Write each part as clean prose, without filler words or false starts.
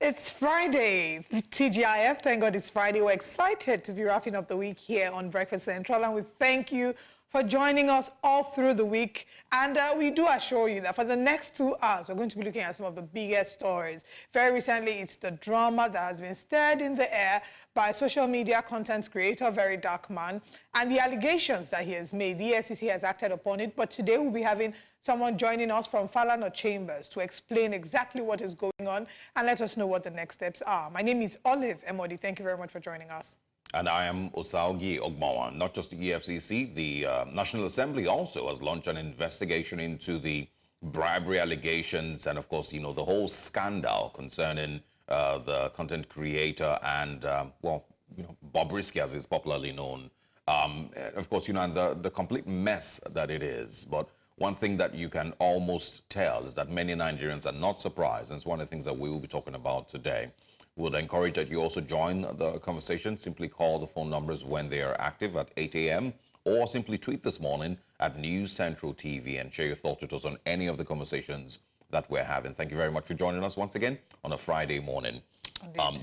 It's Friday, TGIF. Thank God it's Friday. We're excited to be wrapping up the week here on Breakfast Central, and we thank you for joining us all through the week. And we do assure you that for the next 2 hours, we're going to be looking at some of the biggest stories. Very recently, it's the drama that has been stirred in the air by social media content creator, Very Dark Man, and the allegations that he has made. The EFCC has acted upon it, but today we'll be having someone joining us from Falana Chambers to explain exactly what is going on and let us know what the next steps are. My name is Olive Emodi. Thank you very much for joining us. And I am Okonjo-Iweala. Not just the EFCC, the National Assembly also has launched an investigation into the bribery allegations and, of course, you know, the whole scandal concerning the content creator and, well, you know, Bobrisky, as is popularly known. Of course, you know, and the complete mess that it is. But one thing that you can almost tell is that many Nigerians are not surprised, and it's one of the things that we will be talking about today. We would encourage that you also join the conversation. Simply call the phone numbers when they are active at 8 a.m. or simply tweet this morning at News Central TV and share your thoughts with us on any of the conversations that we're having. Thank you very much for joining us once again on a Friday morning.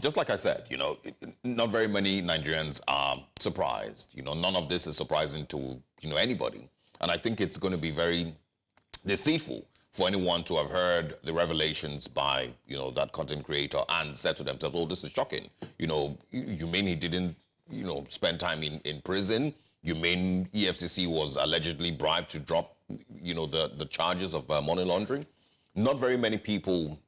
Just like I said, you know, not very many Nigerians are surprised. You know, none of this is surprising to, you know, anybody. And I think it's going to be very deceitful for anyone to have heard the revelations by, you know, that content creator and said to themselves, oh, this is shocking. You know, you mean he didn't, you know, spend time in prison? You mean EFCC was allegedly bribed to drop, you know, the charges of money laundering? Not very many people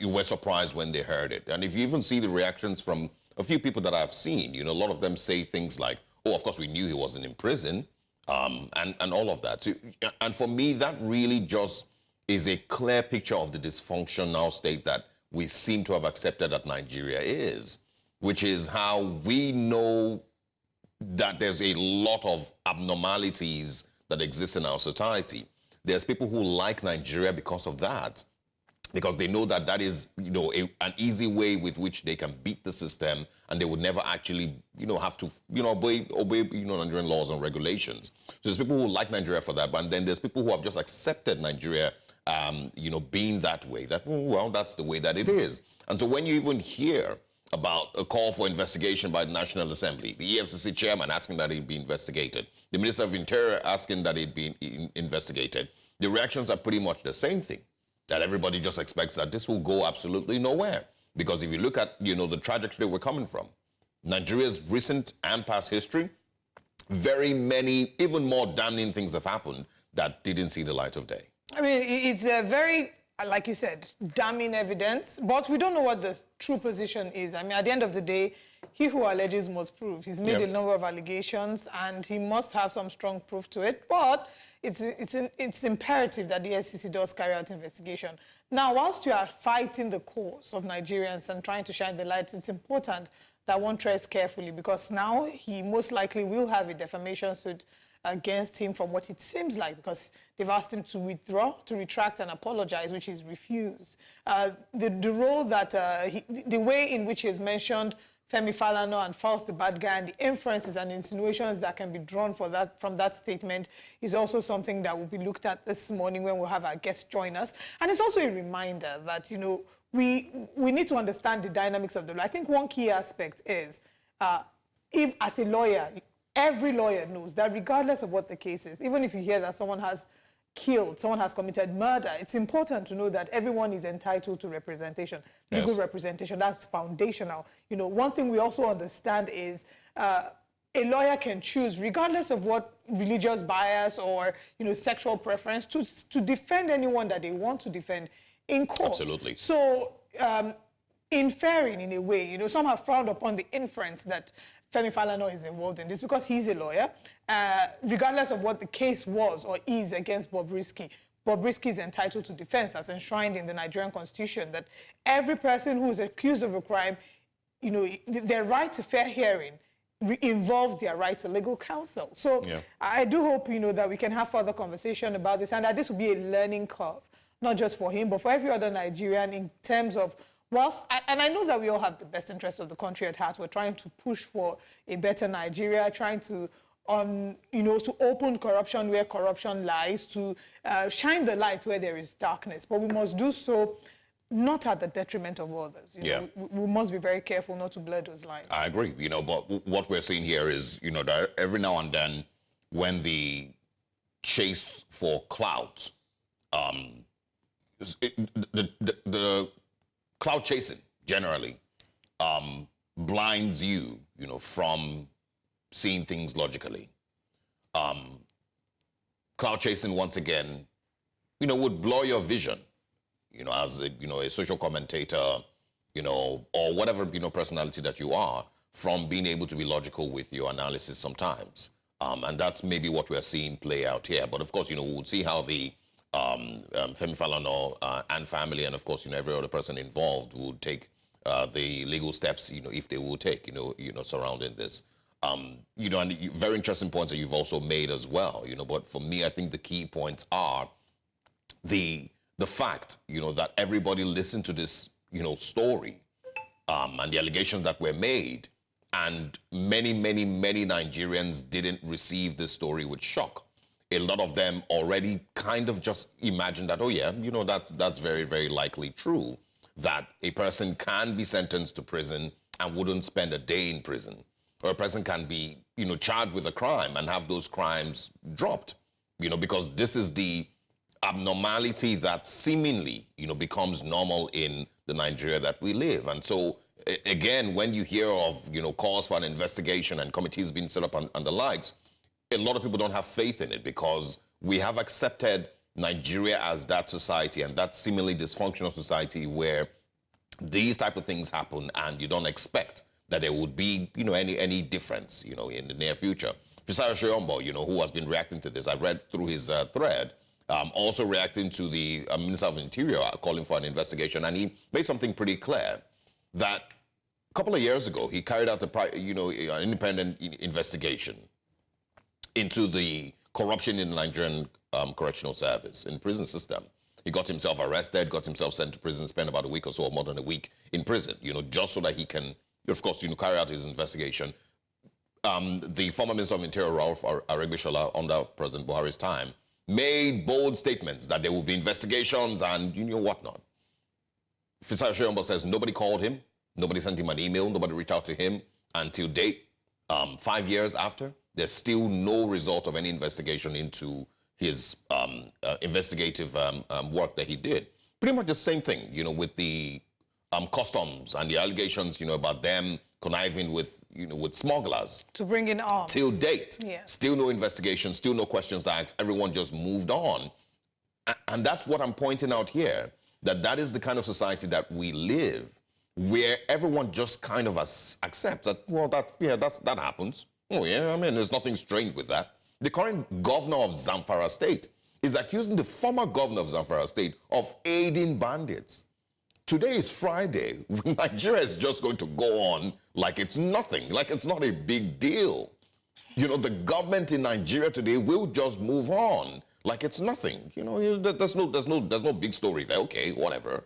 were surprised when they heard it. And if you even see the reactions from a few people that I've seen, you know, a lot of them say things like, oh, of course, we knew he wasn't in prison, and all of that. So, and for me, that really just is a clear picture of the dysfunctional state that we seem to have accepted that Nigeria is, which is how we know that there's a lot of abnormalities that exist in our society. There's people who like Nigeria because of that, because they know that that is, you know, an easy way with which they can beat the system, and they would never actually, you know, have to, you know, obey, you know, Nigerian laws and regulations. So there's people who like Nigeria for that, but then there's people who have just accepted Nigeria, you know, being that way, that, well, that's the way that it is. And so when you even hear about a call for investigation by the National Assembly, the EFCC chairman asking that it be investigated, the Minister of Interior asking that it be investigated, the reactions are pretty much the same thing, that everybody just expects that this will go absolutely nowhere. Because if you look at, you know, the trajectory we're coming from, Nigeria's recent and past history, very many, even more damning things have happened that didn't see the light of day. I mean, it's a very, like you said, damning evidence, but we don't know what the true position is. I mean, at the end of the day, he who alleges must prove. He's made a number of allegations, and he must have some strong proof to it. But it's imperative that the SEC does carry out investigation. Now, whilst you are fighting the cause of Nigerians and trying to shine the light, it's important that one treads carefully, because now he most likely will have a defamation suit against him, from what it seems like, because they've asked him to withdraw, to retract and apologize, which he's refused. The role that, the way in which he has mentioned Femi Falana and Faustin the bad guy, and the inferences and insinuations that can be drawn from that statement is also something that will be looked at this morning when we'll have our guests join us. And it's also a reminder that, you know, we need to understand the dynamics of the law. I think one key aspect is, if as a lawyer, every lawyer knows that regardless of what the case is, even if you hear that someone has killed, someone has committed murder, it's important to know that everyone is entitled to representation, legal representation. That's foundational. You know, one thing we also understand is a lawyer can choose, regardless of what religious bias or, you know, sexual preference, to defend anyone that they want to defend in court. Absolutely. So, inferring in a way, you know, some have frowned upon the inference that Femi Falana is involved in this because he's a lawyer, regardless of what the case was or is against Bobrisky. Bobrisky is entitled to defense as enshrined in the Nigerian Constitution, that every person who is accused of a crime, you know, their right to fair hearing involves their right to legal counsel. So I do hope, you know, that we can have further conversation about this, and that this will be a learning curve, not just for him, but for every other Nigerian, in terms of, and I know that we all have the best interest of the country at heart. We're trying to push for a better Nigeria, trying to, you know, to open corruption where corruption lies, to shine the light where there is darkness. But we must do so not at the detriment of others. You know, we must be very careful not to blur those lines. I agree, you know, but what we're seeing here is, you know, that every now and then when the chase for clout, the clout chasing generally blinds you, you know, from seeing things logically. Clout chasing, once again, you know, would blur your vision, you know, as a, you know, a social commentator, you know, or whatever, you know, personality that you are, from being able to be logical with your analysis sometimes. And that's maybe what we're seeing play out here. But of course, you know, we'll see how the Femi Falana and family, and of course, you know, every other person involved would take the legal steps, you know, if they will take, you know, surrounding this. You know, and very interesting points that you've also made as well, you know, but for me, I think the key points are the fact, you know, that everybody listened to this, you know, story and the allegations that were made, and many Nigerians didn't receive this story with shock. A lot of them already kind of just imagined that, oh yeah, you know, that's very likely true, that a person can be sentenced to prison and wouldn't spend a day in prison. Or a person can be, you know, charged with a crime and have those crimes dropped, you know, because this is the abnormality that seemingly, you know, becomes normal in the Nigeria that we live. And so, again, when you hear of, you know, calls for an investigation and committees being set up and the likes, a lot of people don't have faith in it, because we have accepted Nigeria as that society, and that seemingly dysfunctional society where these type of things happen and you don't expect that there would be, you know, any difference, you know, in the near future. Fisayo Soyombo, you know, who has been reacting to this, I read through his thread, also reacting to the Minister of Interior calling for an investigation, and he made something pretty clear, that a couple of years ago, he carried out an independent investigation into the corruption in the Nigerian correctional service, in prison system. He got himself arrested, got himself sent to prison, spent about a week or so, or more than a week in prison, you know, just so that he can, of course, you know, carry out his investigation. The former Minister of Interior, Ralph Aregbesola, under President Buhari's time, made bold statements that there will be investigations and, you know, whatnot. Fisayo Soyombo says nobody called him, nobody sent him an email, nobody reached out to him until date. 5 years after, there's still no result of any investigation into his investigative work that he did. Pretty much the same thing, you know, with the customs and the allegations, you know, about them conniving with, you know, with smugglers. To bring in arms. Till date. Yeah. Still no investigation, still no questions asked. Everyone just moved on. And that's what I'm pointing out here, that is the kind of society that we live, where everyone just kind of accepts that, well, that happens. Oh, yeah, I mean, there's nothing strange with that. The current governor of Zamfara State is accusing the former governor of Zamfara State of aiding bandits. Today is Friday. Nigeria is just going to go on like it's nothing, like it's not a big deal. You know, the government in Nigeria today will just move on like it's nothing. You know, there's no big story there. Okay, whatever.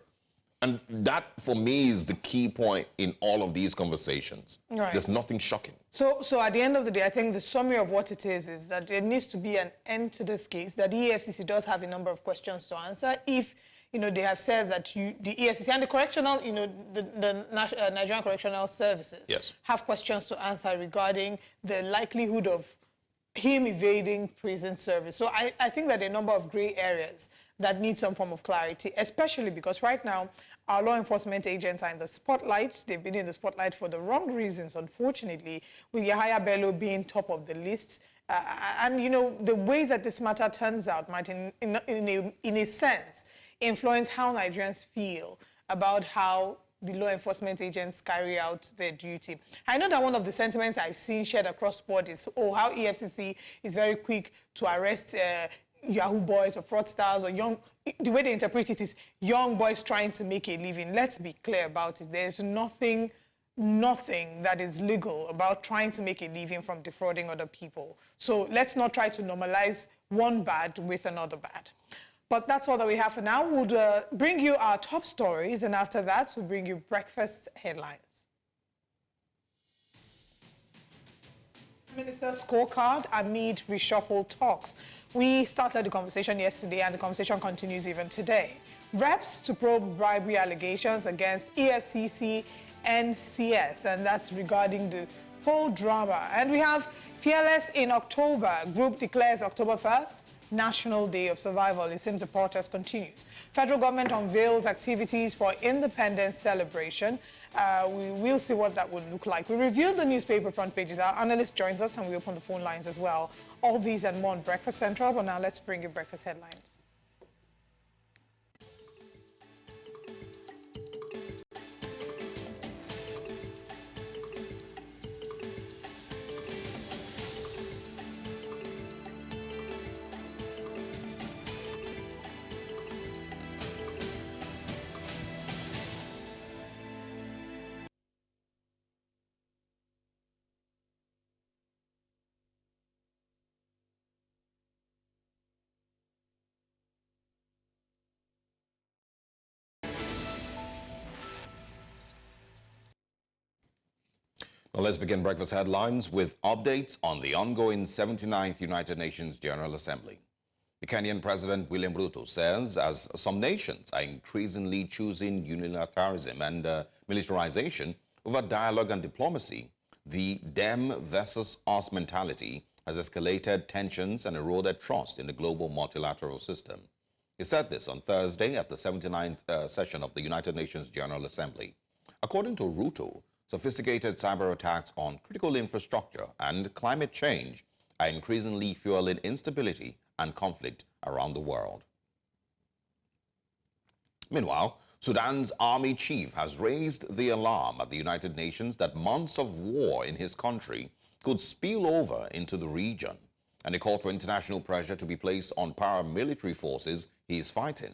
And that, for me, is the key point in all of these conversations. Right. There's nothing shocking. So at the end of the day, I think the summary of what it is that there needs to be an end to this case, that the EFCC does have a number of questions to answer. If, you know, they have said that the EFCC and the correctional, you know, the Nigerian Correctional Services have questions to answer regarding the likelihood of him evading prison service. So I think that there are a number of gray areas that need some form of clarity, especially because right now our law enforcement agents are in the spotlight. They've been in the spotlight for the wrong reasons, unfortunately, with Yahaya Bello being top of the list. And, you know, the way that this matter turns out might, in a sense, influence how Nigerians feel about how the law enforcement agents carry out their duty. I know that one of the sentiments I've seen shared across board is, oh, how EFCC is very quick to arrest Yahoo boys or fraudsters or young, the way they interpret it is young boys trying to make a living. Let's be clear about it. There's nothing that is legal about trying to make a living from defrauding other people. So let's not try to normalize one bad with another bad. But that's all that we have for now. We'll bring you our top stories, and after that, we'll bring you breakfast headlines. Minister's scorecard amid reshuffle talks. We started the conversation yesterday, and the conversation continues even today. reps to probe bribery allegations against EFCC and CS, and that's regarding the whole drama. And we have Fearless in October. Group declares October 1st National Day of Survival. It seems the protest continues. Federal government unveils activities for independence celebration. We will see what that would look like. We reviewed the newspaper front pages. Our analyst joins us and we open the phone lines as well. All these and more on Breakfast Central, but now let's bring you breakfast headlines. Well, let's begin breakfast headlines with updates on the ongoing 79th United Nations General Assembly. The Kenyan President William Ruto says as some nations are increasingly choosing unilateralism and militarization over dialogue and diplomacy, the them versus us mentality has escalated tensions and eroded trust in the global multilateral system. He said this on Thursday at the 79th session of the United Nations General Assembly. According to Ruto, sophisticated cyber attacks on critical infrastructure and climate change are increasingly fueling instability and conflict around the world. Meanwhile, Sudan's army chief has raised the alarm at the United Nations that months of war in his country could spill over into the region, and he called for international pressure to be placed on paramilitary forces he is fighting.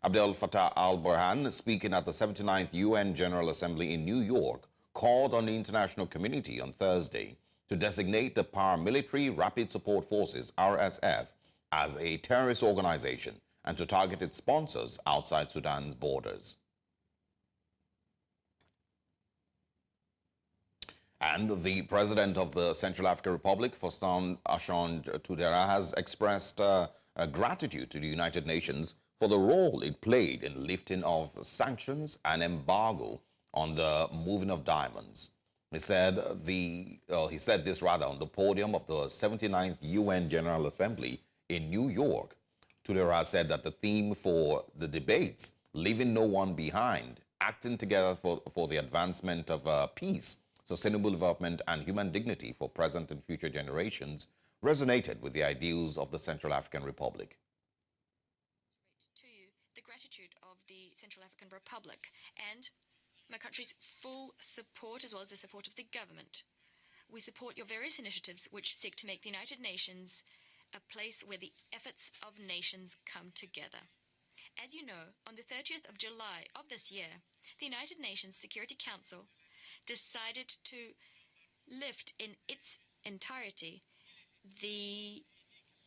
Abdel Fattah al-Burhan, speaking at the 79th UN General Assembly in New York, called on the international community on Thursday to designate the Paramilitary Rapid Support Forces, RSF, as a terrorist organization and to target its sponsors outside Sudan's borders. And the president of the Central African Republic, Faustin Archange Touadera, has expressed gratitude to the United Nations for the role it played in lifting of sanctions and embargo on the moving of diamonds. He said this on the podium of the 79th UN General Assembly in New York. Touadera said that the theme for the debates, leaving no one behind, acting together for the advancement of peace, sustainable development and human dignity for present and future generations, resonated with the ideals of the Central African Republic. To you, the gratitude of the Central African Republic and my country's full support, as well as the support of the government. We support your various initiatives which seek to make the United Nations a place where the efforts of nations come together. As you know, on the 30th of July of this year, the United Nations Security Council decided to lift in its entirety the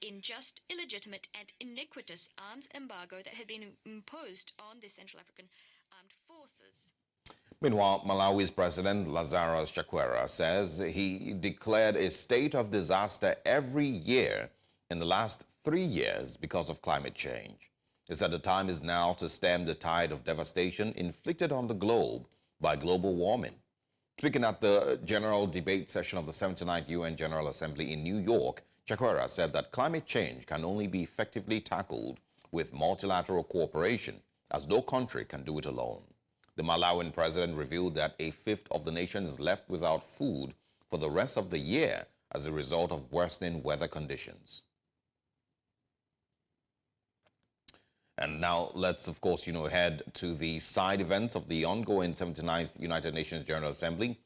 unjust, illegitimate and iniquitous arms embargo that had been imposed on the Central African Armed Forces. Meanwhile, Malawi's President Lazarus Chakwera says he declared a state of disaster every year in the last 3 years because of climate change. He said the time is now to stem the tide of devastation inflicted on the globe by global warming. Speaking at the general debate session of the 79th UN General Assembly in New York, Chakwera said that climate change can only be effectively tackled with multilateral cooperation, as no country can do it alone. The Malawian president revealed that a fifth of the nation is left without food for the rest of the year as a result of worsening weather conditions. And now let's, of course, head to the side events of the ongoing 79th United Nations General Assembly.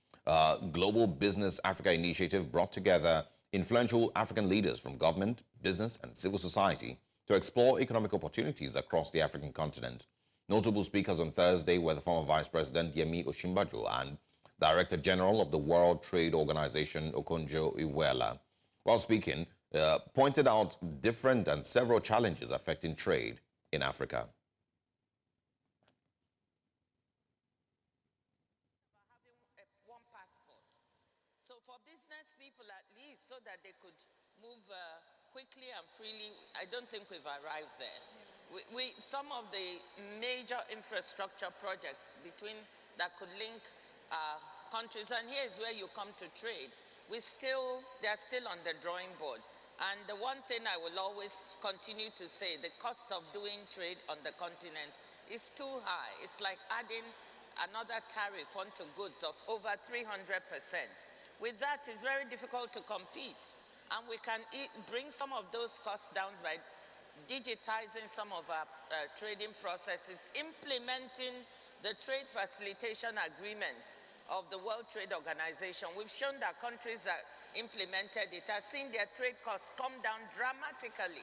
Global Business Africa Initiative brought together influential African leaders from government, business, and civil society to explore economic opportunities across the African continent. Notable speakers on Thursday were the former Vice President Yemi Osinbajo and Director General of the World Trade Organization, Okonjo-Iweala. While speaking, pointed out different and several challenges affecting trade in Africa. Having one passport. So for business people at least, so that they could move quickly and freely, I don't think we've arrived there. some of the major infrastructure projects that could link countries, and here's where you come to trade, they're still on the drawing board. And the one thing I will always continue to say, the cost of doing trade on the continent is too high. It's like adding another tariff onto goods of over 300%. With that, it's very difficult to compete. And we can bring some of those costs down by digitizing some of our trading processes, implementing the trade facilitation agreement of the World Trade Organization. We've shown that countries that implemented it have seen their trade costs come down dramatically.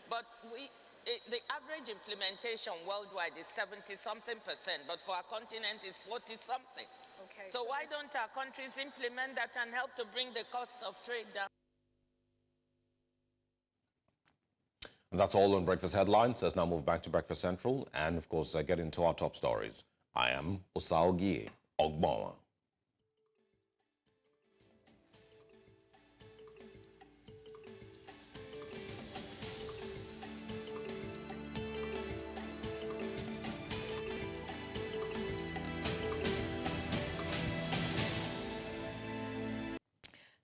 But the average implementation worldwide is 70-something%, but for our continent it's 40-something. Okay, so why don't our countries implement that and help to bring the costs of trade down? And that's all on Breakfast Headlines. Let's now move back to Breakfast Central and, of course, get into our top stories. I am Okonjo-Iweala.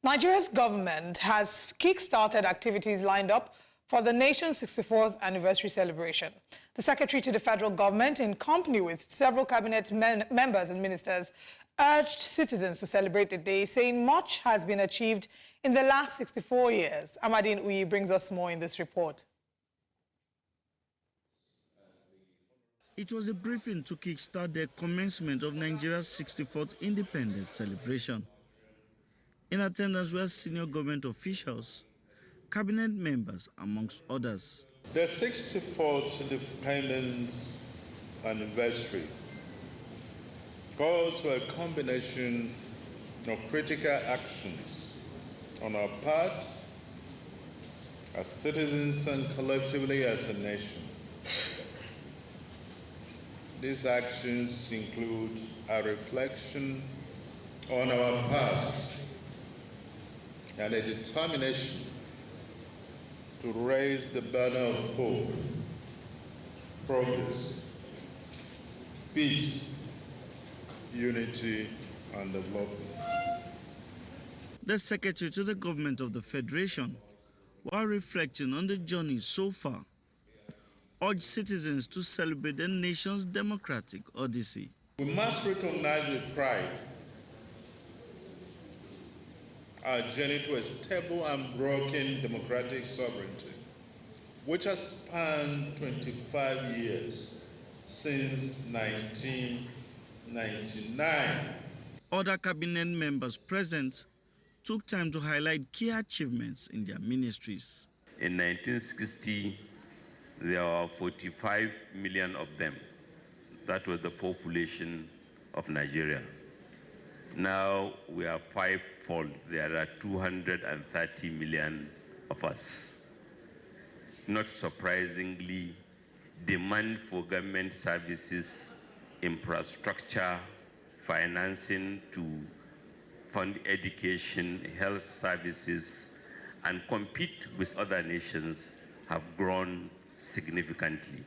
Nigeria's government has kick-started activities lined up for the nation's 64th anniversary celebration. The secretary to the federal government, in company with several cabinet members and ministers, urged citizens to celebrate the day, saying much has been achieved in the last 64 years. Amadine Uyi brings us more in this report. It was a briefing to kickstart the commencement of Nigeria's 64th independence celebration. In attendance were senior government officials, cabinet members, amongst others. The 64th independence anniversary calls for a combination of critical actions on our part as citizens and collectively as a nation. These actions include a reflection on our past and a determination to raise the banner of hope, progress, peace, unity, and development. The Secretary to the Government of the Federation, while reflecting on the journey so far, urged citizens to celebrate the nation's democratic odyssey. We must recognize with pride our journey to a stable and broken democratic sovereignty, which has spanned 25 years since 1999. Other cabinet members present took time to highlight key achievements in their ministries. In 1960, there were 45 million of them. That was the population of Nigeria. Now we are fivefold. There are 230 million of us. Not surprisingly, demand for government services, infrastructure, financing to fund education, health services, and compete with other nations have grown significantly.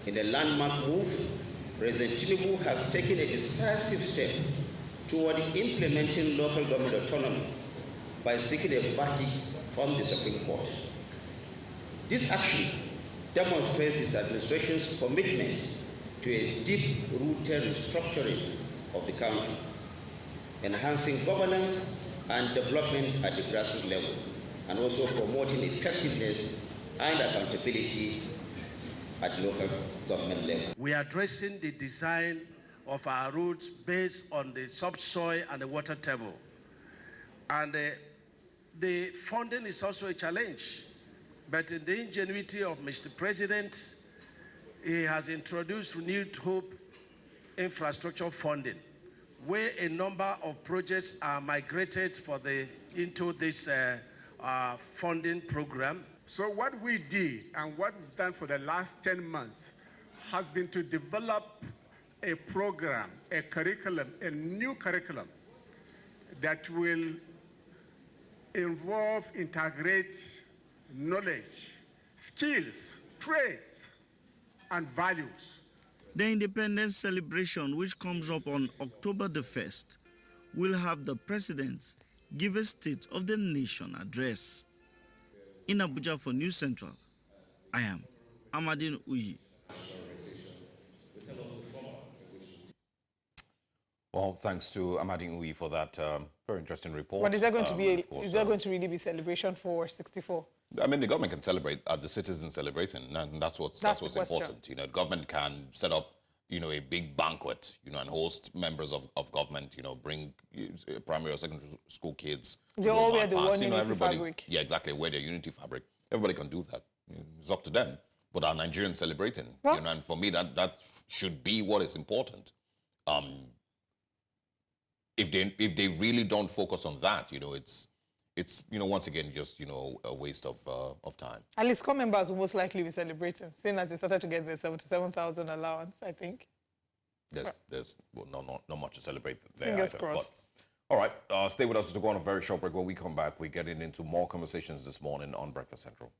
In a landmark move, President Tinubu has taken a decisive step toward implementing local government autonomy by seeking a verdict from the Supreme Court. This action demonstrates his administration's commitment to a deep-rooted restructuring of the country, enhancing governance and development at the grassroots level, and also promoting effectiveness and accountability at local government level. We are addressing the design of our roads based on the subsoil and the water table. And the funding is also a challenge. But in the ingenuity of Mr. President, he has introduced renewed hope infrastructure funding, where a number of projects are migrated into this funding program. So what we did and what we've done for the last 10 months has been to develop a program, a curriculum, a new curriculum that will involve, integrate knowledge, skills, trades and values. The independence celebration, which comes up on October the 1st, will have the president give a State of the Nation address. In Abuja for News Central, I am Amadine Uyi. Well, thanks to Amadine Uyi for that very interesting report. But is there going to be is there going to really be celebration for 64? I mean, the government can celebrate, the citizens celebrating, and that's what's important. You know, the government can set up, you know, a big banquet, you know, and host members of government, you know, bring primary or secondary school kids. They all wear the one unity fabric. Yeah, exactly, wear their unity fabric. Everybody can do that. It's up to them. But are Nigerians celebrating? Well, you know, and for me, that should be what is important. If they really don't focus on that, you know, it's you know, once again, just, you know, a waste of time. At least core members will most likely be celebrating, seeing as they started to get the 77,000 allowance, I think. There's well, not much to celebrate there. Fingers either, crossed. But, all right, stay with us to go on a very short break. When we come back, we're getting into more conversations this morning on Breakfast Central.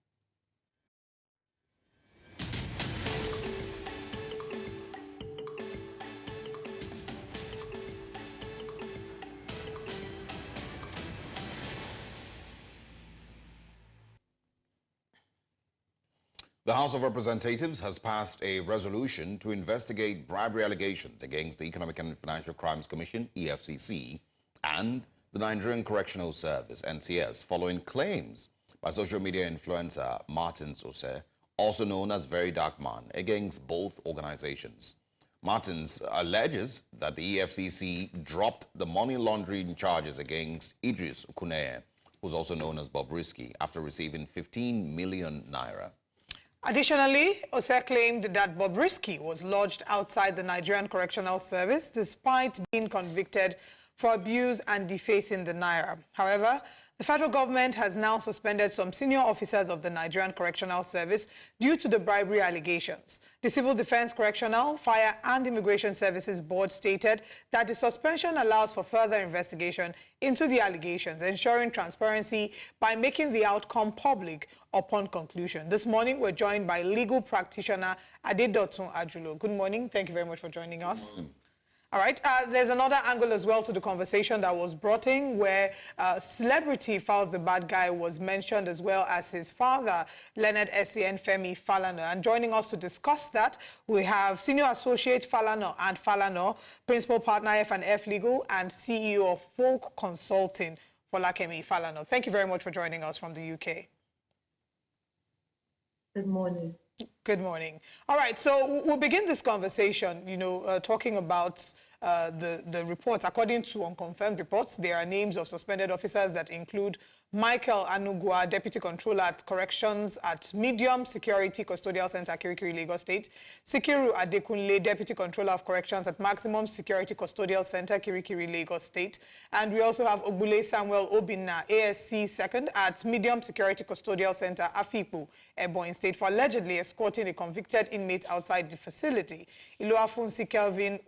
The House of Representatives has passed a resolution to investigate bribery allegations against the Economic and Financial Crimes Commission, EFCC, and the Nigerian Correctional Service, NCS, following claims by social media influencer Martins Ose, also known as Very Dark Man, against both organizations. Martins alleges that the EFCC dropped the money laundering charges against Idris Okuneye, who's also known as Bob Risky, after receiving 15 million naira. Additionally, Ose claimed that Bob Risky was lodged outside the Nigerian Correctional Service despite being convicted for abuse and defacing the naira. However, the federal government has now suspended some senior officers of the Nigerian Correctional Service due to the bribery allegations. The Civil Defense Correctional, Fire and Immigration Services Board stated that the suspension allows for further investigation into the allegations, ensuring transparency by making the outcome public upon conclusion. This morning, we're joined by legal practitioner Adedotun Ajulo. Good morning. Thank you very much for joining us. All right. There's another angle as well to the conversation that was brought in where celebrity Faust the Bad Guy was mentioned, as well as his father, Leonard S.E.N. Femi Falana. And joining us to discuss that, we have Senior Associate Falana and Falana, Principal Partner F&F Legal and CEO of Folk Consulting, Folakemi Falana. Thank you very much for joining us from the UK. Good morning. Good morning. All right, so we'll begin this conversation, you know, talking about the reports. According to unconfirmed reports, there are names of suspended officers that include Michael Anugua, Deputy Controller at Corrections at Medium Security Custodial Center, Kirikiri, Lagos State; Sikiru Adekunle, Deputy Controller of Corrections at Maximum Security Custodial Center, Kirikiri, Lagos State; and we also have Ogbule Samuel Obinna, ASC Second at Medium Security Custodial Center, Afikpo, Ebonyi State, for allegedly escorting a convicted inmate outside the facility. Iluafunsi Kelvin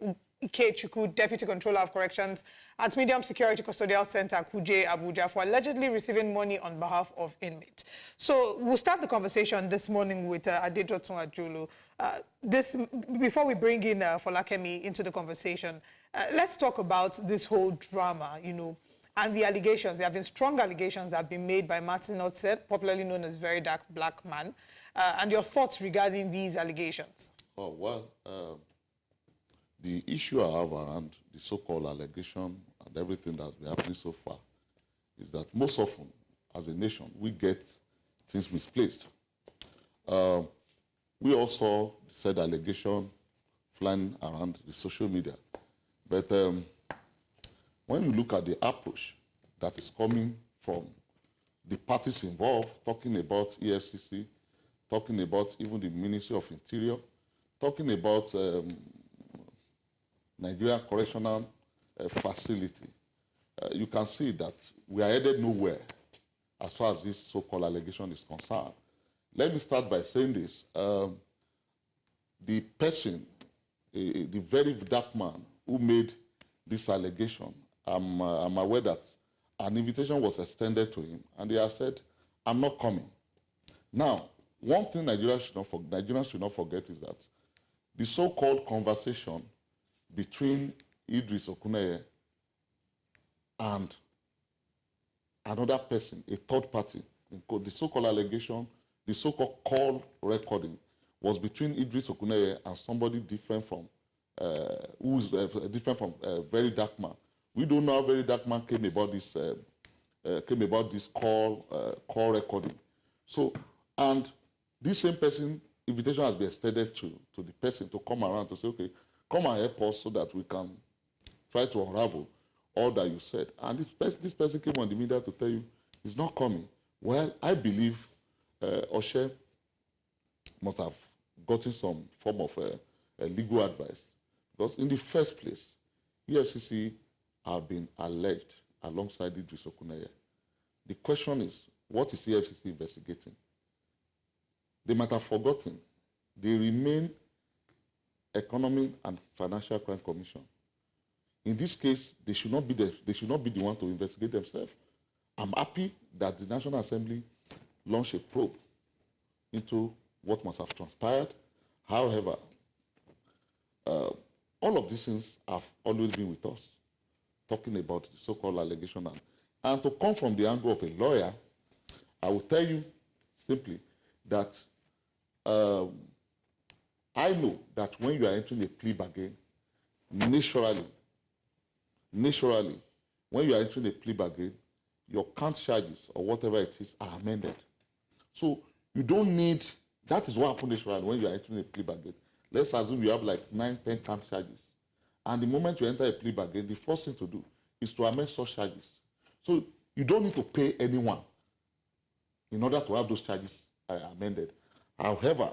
Ikechukwu, Deputy Controller of Corrections at Medium Security Custodial Center, Kuje, Abuja, for allegedly receiving money on behalf of inmates. So we'll start the conversation this morning with Adedotun Ajulo. Before we bring in Folakemi into the conversation, let's talk about this whole drama, you know, and the allegations. There have been strong allegations that have been made by Martin Ose, popularly known as Very Dark Black Man, and your thoughts regarding these allegations. Oh, well, the issue I have around the so-called allegation and everything that's been happening so far is that most often, as a nation, we get things misplaced. We also said allegation flying around the social media. But when you look at the approach that is coming from the parties involved, talking about EFCC, talking about even the Ministry of Interior, talking about Nigeria Correctional Facility, you can see that we are headed nowhere as far as this so-called allegation is concerned. Let me start by saying this. The person, the very dark man who made this allegation, I'm aware that an invitation was extended to him, and he has said, I'm not coming. Now, one thing Nigerians should not forget is that the so-called conversation between Idris Okuneye and another person, a third party, the so-called allegation, the so-called call recording was between Idris Okuneye and somebody different from, who's different from Very Dark Man. We don't know how Very Dark Man came about this call recording. So, and this same person, invitation has been extended to the person to come around to say, okay, come and help us so that we can try to unravel all that you said. And this person came on the media to tell you he's not coming. Well, I believe Oshe must have gotten some form of legal advice. Because in the first place, EFCC have been alleged alongside Idris Okuneye. The question is, what is EFCC investigating? They might have forgotten. They remain Economic and Financial Crime Commission. In this case, they should not be the one to investigate themselves. I'm happy that the National Assembly launched a probe into what must have transpired. However, all of these things have always been with us, talking about the so-called allegation. And to come from the angle of a lawyer, I will tell you simply that I know that when you are entering a plea bargain, naturally, when you are entering a plea bargain, your count charges or whatever it is are amended. So you don't need, that is what happens naturally when you are entering a plea bargain. Let's assume you have like 9, 10 count charges. And the moment you enter a plea bargain, the first thing to do is to amend such charges. So you don't need to pay anyone in order to have those charges amended. However,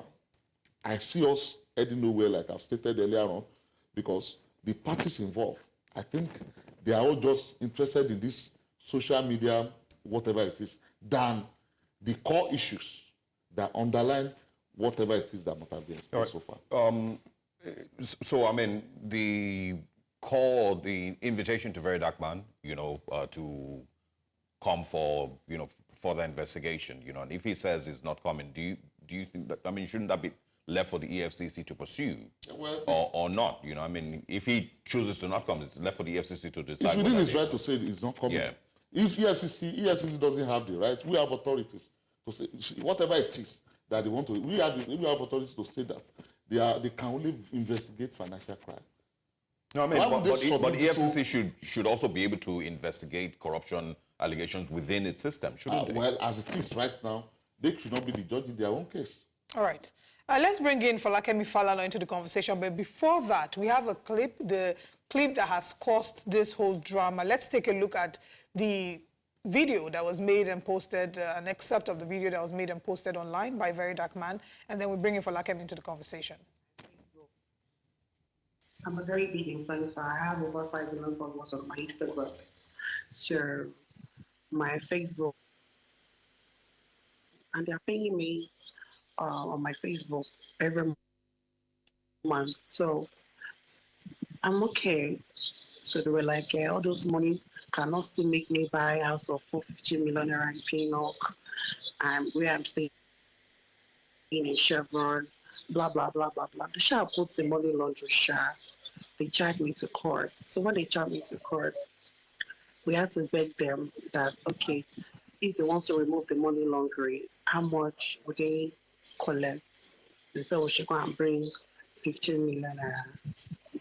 I see us heading nowhere, like I've stated earlier on, because the parties involved, I think they are all just interested in this social media, whatever it is, than the core issues that underline whatever it is that might have been expressed so far. So, I mean, the invitation to Very Dark Man, to come for, further investigation, and if he says he's not coming, do you think that, shouldn't that be left for the EFCC to pursue, or not? If he chooses to not come, it's left for the EFCC to decide. It's within his right to say he's not coming. Yeah. If EFCC doesn't have the right, we have authorities to say whatever it is that they want to. We have authorities to say that they can only investigate financial crime. No, but EFCC should also be able to investigate corruption allegations within its system, shouldn't they? Well, as it is right now, they should not be the judge in their own case. All right. Let's bring in Fọlákẹ́mi Fálànà into the conversation. But before that, we have a clip, the clip that has caused this whole drama. Let's take a look at the video that was made and posted, an excerpt of the video that was made and posted online by Very Dark Man, and then we bring in Fọlákẹ́mi into the conversation. I'm a very big influencer. I have over 5 million followers on my Instagram. So my Facebook, and they're paying me on my Facebook every month. So I'm okay. So they were like, all those money cannot still make me buy a house of 450 million naira in Pinnock, where I'm staying in Chevron, blah, blah, blah, blah, blah. The shah put the money laundry shah. They charged me to court. So when they charged me to court, we had to beg them that, okay, if they want to remove the money laundering, how much would they collect? They said we should go and bring 15 million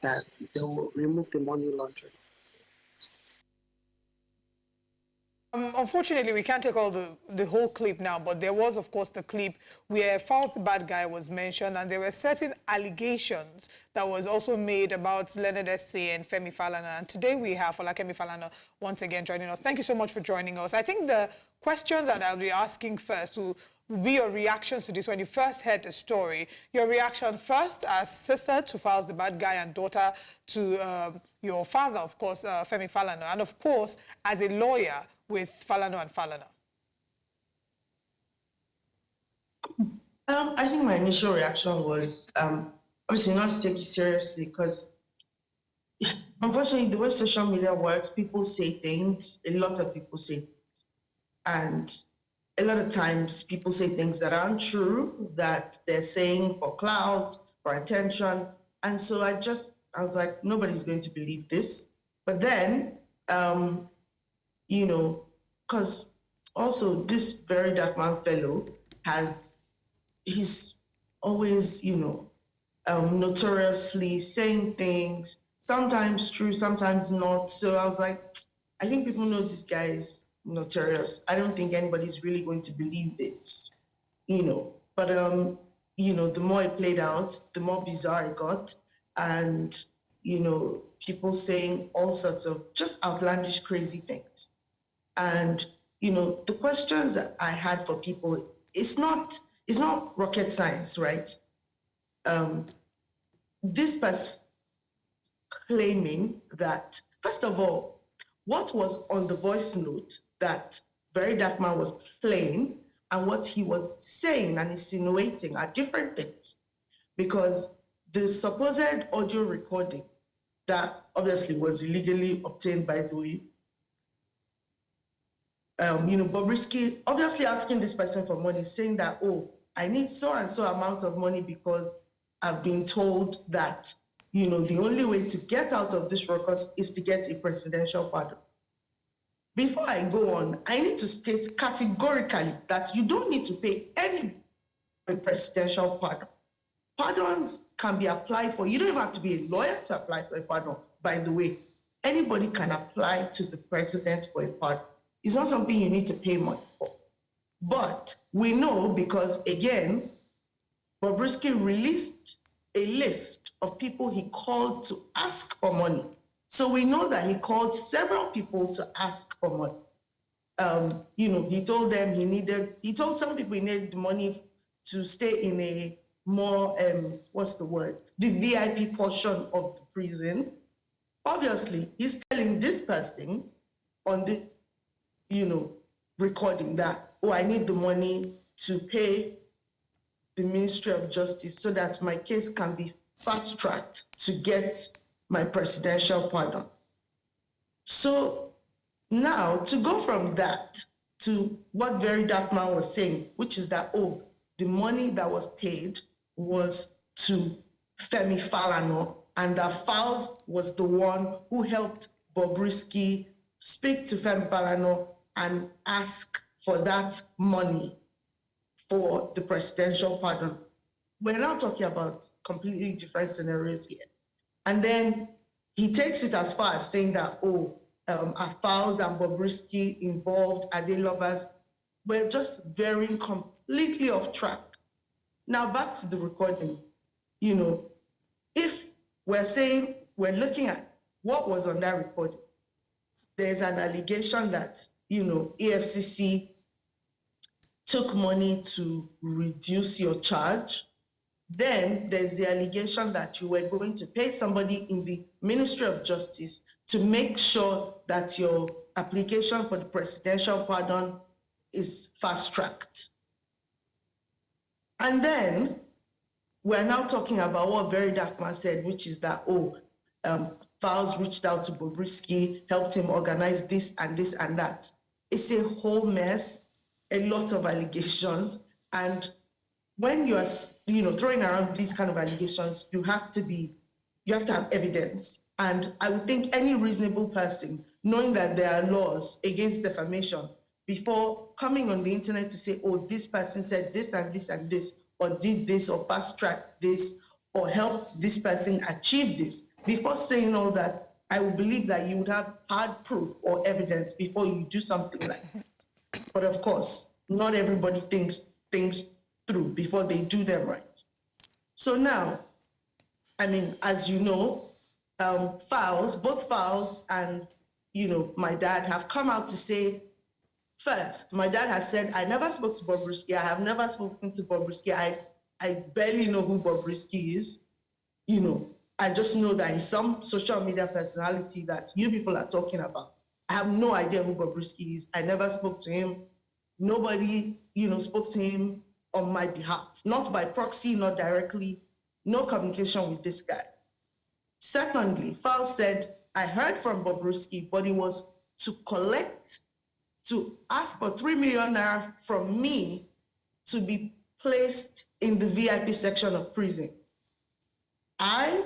that they will remove the money laundering. Unfortunately, we can't take all the whole clip now, but there was, of course, the clip where Faustin bad guy was mentioned, and there were certain allegations that was also made about Leonard S.A. and Femi Falana. And today we have Fọlákẹ́mi Fálànà once again joining us. Thank you so much for joining us. I think the question that I'll be asking first will be your reactions to this when you first heard the story. Your reaction first as sister to Faustin the bad guy and daughter to your father, of course, Femi Falana, and of course, as a lawyer with Falana and Falana. I think my initial reaction was obviously not to take it seriously because unfortunately the way social media works, people say things, a lot of people say things. And a lot of times people say things that aren't true, that they're saying for clout, for attention. And so I was like, nobody's going to believe this. But then, you know, because also this very dark man fellow he's always, you know, notoriously saying things, sometimes true, sometimes not. So I was like, I think people know this guy is notorious. I don't think anybody's really going to believe this, you know. But, you know, the more it played out, the more bizarre it got. And, you know, people saying all sorts of just outlandish, crazy things. And, you know, the questions that I had for people, it's not rocket science, right? This person claiming that, first of all, what was on the voice note that Very Dark Man was playing and what he was saying and insinuating are different things. Because the supposed audio recording that obviously was illegally obtained, by the way, you know, Bobrisky obviously asking this person for money, saying that, oh, I need so and so amount of money because I've been told that, you know, the only way to get out of this ruckus is to get a presidential pardon. Before I go on, I need to state categorically that you don't need to pay any presidential pardon. Pardons can be applied for. You don't even have to be a lawyer to apply for a pardon. By the way, anybody can apply to the president for a pardon. It's not something you need to pay money for. But we know because, again, Bobrisky released a list of people he called to ask for money. So we know that he called several people to ask for money. You know, he told them he told some people he needed money to stay in a more, the VIP portion of the prison. Obviously, he's telling this person on the, you know, recording that, oh, I need the money to pay the Ministry of Justice so that my case can be fast-tracked to get my presidential pardon. So now, to go from that to what Very Dark Man was saying, which is that, oh, the money that was paid was to Femi Falana, and that Fowles was the one who helped Bobrisky speak to Femi Falana and ask for that money for the presidential pardon. We're now talking about completely different scenarios here. And then he takes it as far as saying that, oh, are Fowles and Bobrisky involved? Are they lovers? We're just veering completely off track. Now back to the recording. You know, if we're saying, we're looking at what was on that recording, there's an allegation that, you know, EFCC took money to reduce your charge. Then there's the allegation that you were going to pay somebody in the Ministry of Justice to make sure that your application for the presidential pardon is fast-tracked. And then we're now talking about what Very Dark Man said, which is that, oh, Fowles reached out to Bobrisky, helped him organize this and this and that. It's a whole mess, a lot of allegations, and when you're, you know, throwing around these kind of allegations, you have to have evidence. And I would think any reasonable person, knowing that there are laws against defamation, before coming on the internet to say, oh, this person said this and this and this, or did this, or fast-tracked this, or helped this person achieve this, before saying all that, I would believe that you would have hard proof or evidence before you do something like that. But of course, not everybody thinks things through before they do them right. So now, I mean, as you know, both Fowles and, you know, my dad have come out to say, first, my dad has said, I never spoke to Bobrisky. I have never spoken to Bobrisky. I barely know who Bobrisky is. You know, I just know that he's some social media personality that you people are talking about. I have no idea who Bobrisky is. I never spoke to him. Nobody, you know, spoke to him on my behalf, not by proxy, not directly, no communication with this guy. Secondly, Fowles said, I heard from Bobrisky, but it was to ask for 3 million naira from me to be placed in the VIP section of prison. I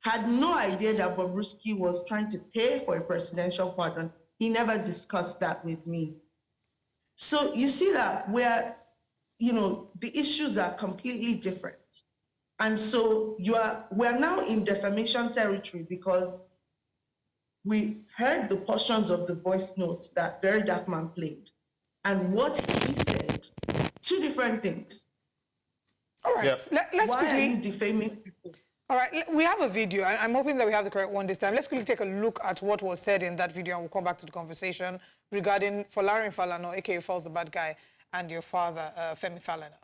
had no idea that Bobrisky was trying to pay for a presidential pardon. He never discussed that with me. So you see that where, the issues are completely different. And so we're now in defamation territory because we heard the portions of the voice notes that Very Dark Man played. And what he said, two different things. All right, let's Why quickly... are you defaming people? All right, we have a video. I'm hoping that we have the correct one this time. Let's quickly take a look at what was said in that video, and we'll come back to the conversation regarding Folarin Falana, a.k.a. Falz the Bad Guy, and your father, Femi Falana.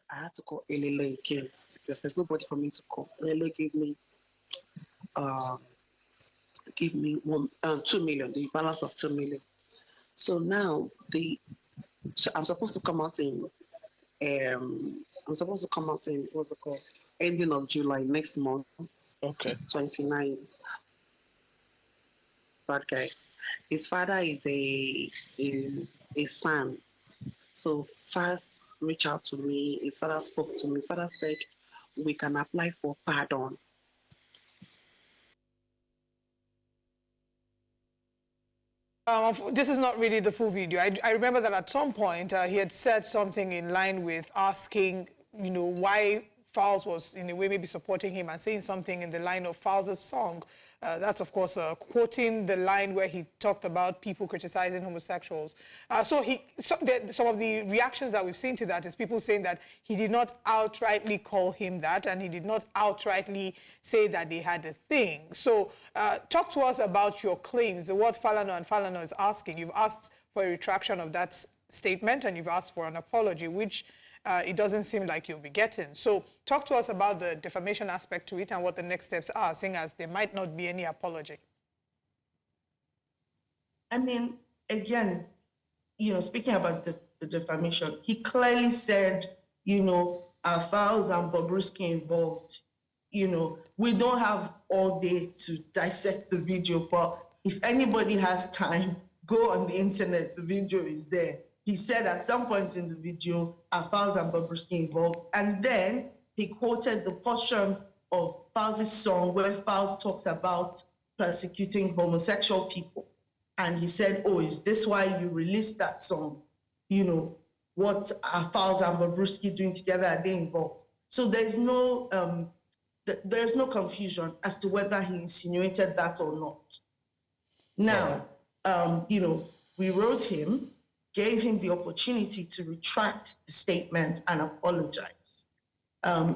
I had to call Elele again because there's nobody for me to call. Elele gave me 2 million, the balance of 2 million. So now I'm supposed to come out in what's it called? Ending of July next month. Okay. 29th. Bad guy. His father is a son. So first reached out to me. His father spoke to me. His father said we can apply for pardon. This is not really the full video. I remember that at some point he had said something in line with asking, why Falz was in a way maybe supporting him and saying something in the line of Falz's song. That's, of course, quoting the line where he talked about people criticizing homosexuals. Some of the reactions that we've seen to that is people saying that he did not outrightly call him that, and he did not outrightly say that they had a thing. So talk to us about your claims, what Falana and Falana is asking. You've asked for a retraction of that statement, and you've asked for an apology, which it doesn't seem like you'll be getting. So talk to us about the defamation aspect to it and what the next steps are, seeing as there might not be any apology. I mean, again, speaking about the defamation, he clearly said, our Falz and Bobrisky involved. We don't have all day to dissect the video, but if anybody has time, go on the internet, the video is there. He said at some point in the video, are Falz and Bobrisky involved? And then he quoted the portion of Falz's song where Falz talks about persecuting homosexual people. And he said, oh, is this why you released that song? What are Falz and Bobrisky doing together? Are they involved? So there's no confusion as to whether he insinuated that or not. Now, we wrote him, gave him the opportunity to retract the statement and apologize.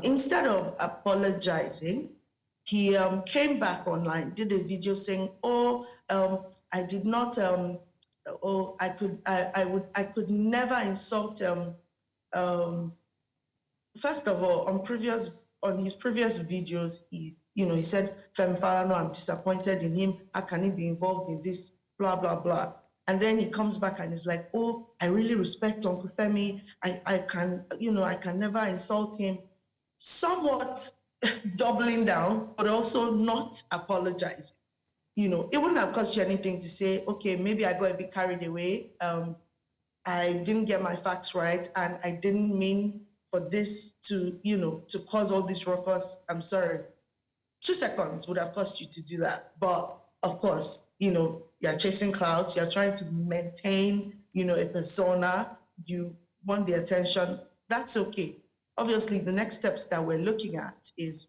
Instead of apologizing, he came back online, did a video saying, I did not, I could never insult, first of all, on his previous videos, he said, Femi Falana, I'm disappointed in him, how can he be involved in this, blah, blah, blah. And then he comes back and is like, oh, I really respect Uncle Femi. I can never insult him. Somewhat doubling down, but also not apologizing. It wouldn't have cost you anything to say, okay, maybe I got a bit carried away. I didn't get my facts right, and I didn't mean for this to cause all this ruckus. I'm sorry. 2 seconds would have cost you to do that. But of course, you're chasing clouds, you're trying to maintain, a persona, you want the attention, that's okay. Obviously, the next steps that we're looking at is,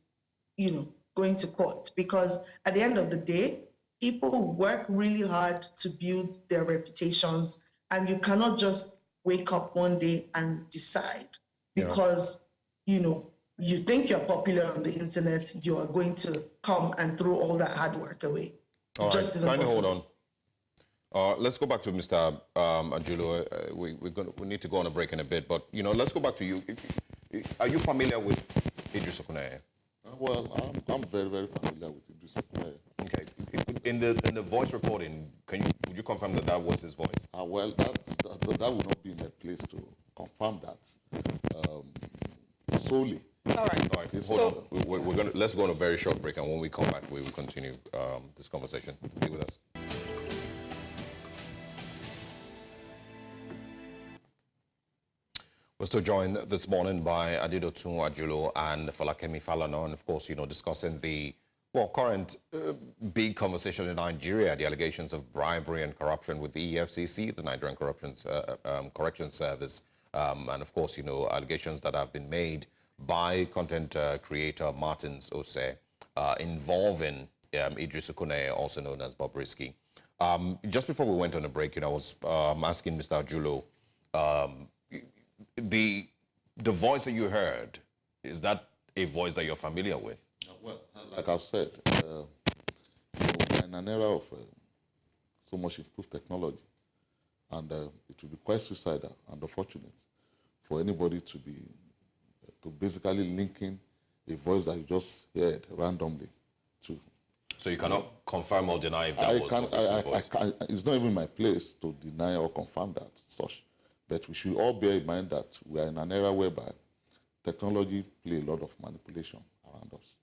going to court, because at the end of the day, people work really hard to build their reputations, and you cannot just wake up one day and decide because, you think you're popular on the internet, you are going to come and throw all that hard work away. All right, kind of hold on. Let's go back to Mr. Ajulo. We need to go on a break in a bit, but let's go back to you. Are you familiar with Idris Okuneye? Well, I'm very, very familiar with Idris Okuneye. Okay. In the voice recording, would you confirm that that was his voice? Well, that would not be my place to confirm that solely. All right. Hold on. Let's go on a very short break, and when we come back, we will continue this conversation. Stay with us. We're still joined this morning by Adedotun Ajulo and Falakemi Falana, and of course, discussing the current big conversation in Nigeria, the allegations of bribery and corruption with the EFCC, the Nigerian Correction Service, and of course, allegations that have been made by content creator Martins Ose involving Idris Okuneye, also known as Bobrisky. Just before we went on a break, I was asking Mr. Ajulo, the voice that you heard, is that a voice that you're familiar with? Well, like I've said, we're in an era of so much improved technology, and it will be quite suicidal and unfortunate for anybody to be basically linking a voice that you just heard randomly to. So you cannot confirm or deny if that was voice? It's not even my place to deny or confirm that such. But we should all bear in mind that we are in an era whereby technology plays a lot of manipulation around us.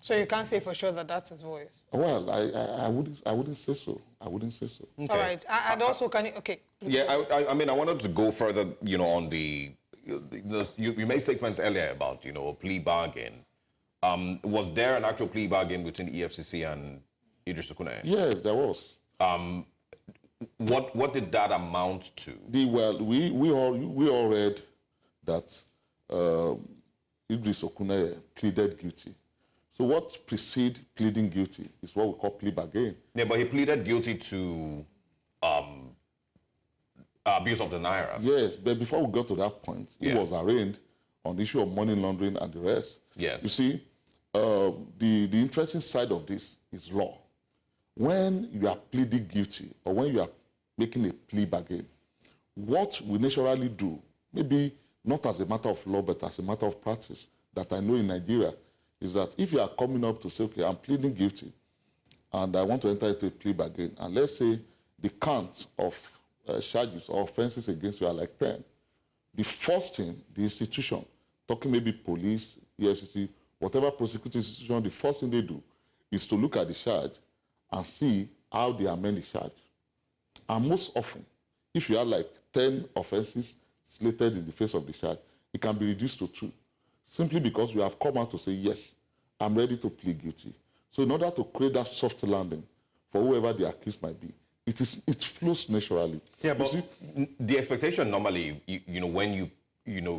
So you can't say for sure that that's his voice? Well, I wouldn't say so. I wouldn't say so. Okay. All right. And also, can you... Okay. Yeah, I mean, I wanted to go further, on the... You made statements earlier about, a plea bargain. Was there an actual plea bargain between EFCC and Idris Okuneye? Yes, there was. What did that amount to? We all read that Idris Okuneye pleaded guilty. So what precedes pleading guilty is what we call plea bargain. Yeah, but he pleaded guilty to abuse of the naira. Yes, but before we got to that point, he was arraigned on the issue of money laundering and the rest. Yes. You see, the interesting side of this is law. When you are pleading guilty or when you are making a plea bargain, what we naturally do, maybe not as a matter of law, but as a matter of practice, that I know in Nigeria, is that if you are coming up to say, okay, I'm pleading guilty, and I want to enter into a plea bargain, and let's say the count of charges or offenses against you are like 10, the first thing, the institution, talking maybe police, EFCC, whatever prosecuting institution, the first thing they do is to look at the charge and see how they amend the charge. And most often, if you have like 10 offenses slated in the face of the charge, it can be reduced to 2, simply because we have come out to say, yes, I'm ready to plead guilty. So in order to create that soft landing for whoever the accused might be, it flows naturally. Yeah, but the expectation normally, when you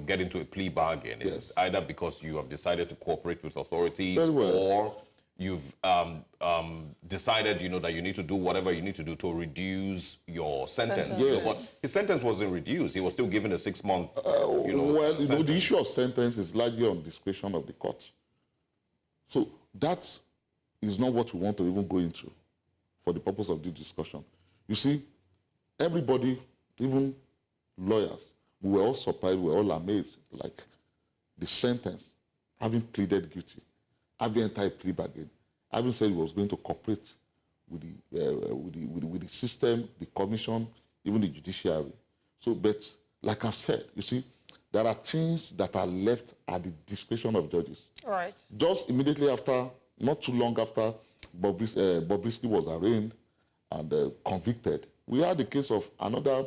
get into a plea bargain is either because you have decided to cooperate with authorities or you've decided, that you need to do whatever you need to do to reduce your sentence. But his sentence wasn't reduced. He was still given a 6-month, the issue of sentence is largely on discretion of the court. So that is not what we want to even go into for the purpose of this discussion. You see, everybody, even lawyers, we were all surprised, we were all amazed, like the sentence, having pleaded guilty, having entered a plea bargain, having said he was going to cooperate with the system, the commission, even the judiciary. So, but like I said, you see, there are things that are left at the discretion of judges. Right. Just immediately after, not too long after Bobrisky was arraigned and convicted, we had the case of another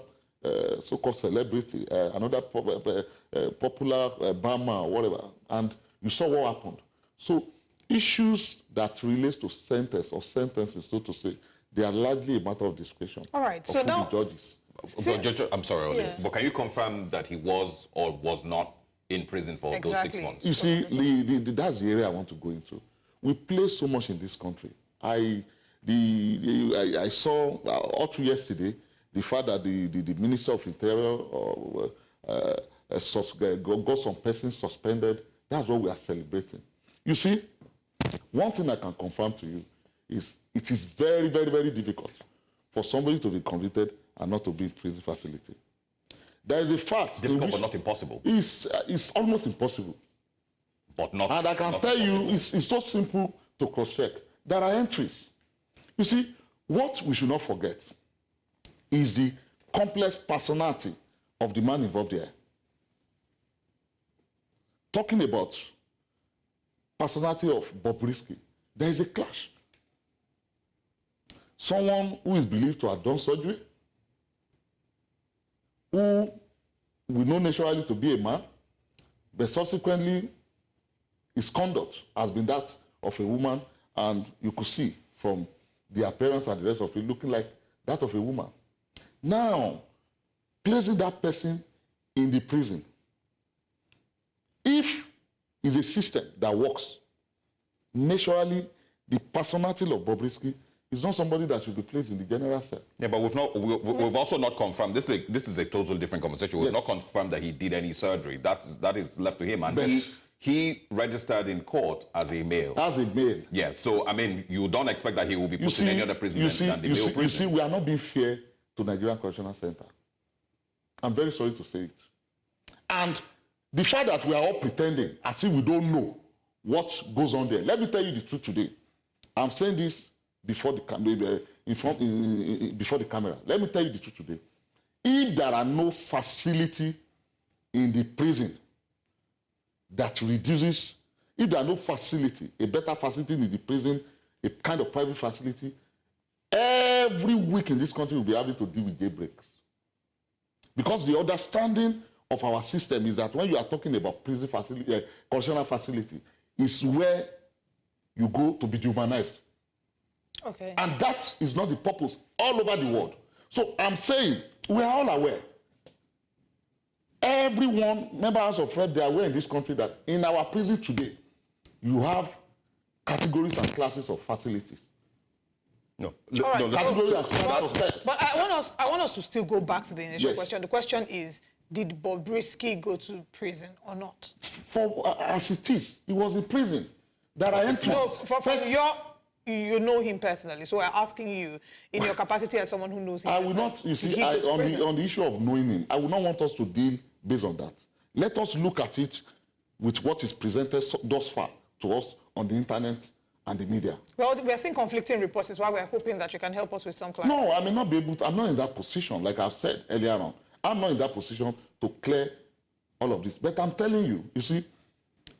so-called celebrity, another popular Bama or whatever, and you saw what happened. So issues that relate to sentence or sentences, so to say, they are largely a matter of discretion. All right, so now... the judges. I'm sorry, Oli, but can you confirm that he was or was not in prison for those 6 months? You see, that's the area I want to go into. We play so much in this country. I saw all through yesterday the fact that the Minister of Interior got some persons suspended. That's what we are celebrating. You see, one thing I can confirm to you is it is very, very, very difficult for somebody to be convicted and not to be in prison facility. There is a fact. Difficult but not impossible. It's almost impossible. But not. And I can tell you, it's so simple to cross-check. There are entries. You see, what we should not forget is the complex personality of the man involved here. Talking about personality of Bobrisky, there is a clash. Someone who is believed to have done surgery, who we know naturally to be a man, but subsequently his conduct has been that of a woman, and you could see from the appearance and the rest of it looking like that of a woman. Now, placing that person in the prison, if it's a system that works, naturally, the personality of Bobrisky is not somebody that should be placed in the general cell. Yeah, but we've also not confirmed. This is a totally different conversation. We've Yes. not confirmed that he did any surgery. That is left to him. And But- he registered in court as a male. As a male. Yes. So I mean, you don't expect that he will be put in any other prison than the male prison. You see, we are not being fair to Nigerian Correctional Center. I'm very sorry to say it. And the fact that we are all pretending as if we don't know what goes on there. Let me tell you the truth today. I'm saying this before the before the camera. Let me tell you the truth today. If there are no facility in the prison that reduces, if there are no facility, a better facility in the prison, a kind of private facility, every week in this country will be having to deal with jailbreaks. Because the understanding of our system is that when you are talking about prison facility, correctional facility, is where you go to be dehumanized. Okay. And that is not the purpose all over the world. So I'm saying, we are all aware. Everyone, members of Fred, they are aware in this country that in our prison today, you have categories and classes of facilities. No. All right. Categories and classes of cells. But I want us to still go back to the initial Yes. question. The question is, did Bobrisky go to prison or not? For as it is, he was in prison. There are entries. No, you know him personally, so we're asking you, in your capacity as someone who knows him. I will personally, not, you did see, he go to prison? on the issue of knowing him, I will not want us to deal based on that. Let us look at it with what is presented thus far to us on the internet and the media. Well, we're seeing conflicting reports, is why we're hoping that you can help us with some clarity. No, I may not be able to, I'm not in that position, like I've said earlier on. I'm not in that position to clear all of this. But I'm telling you, you see,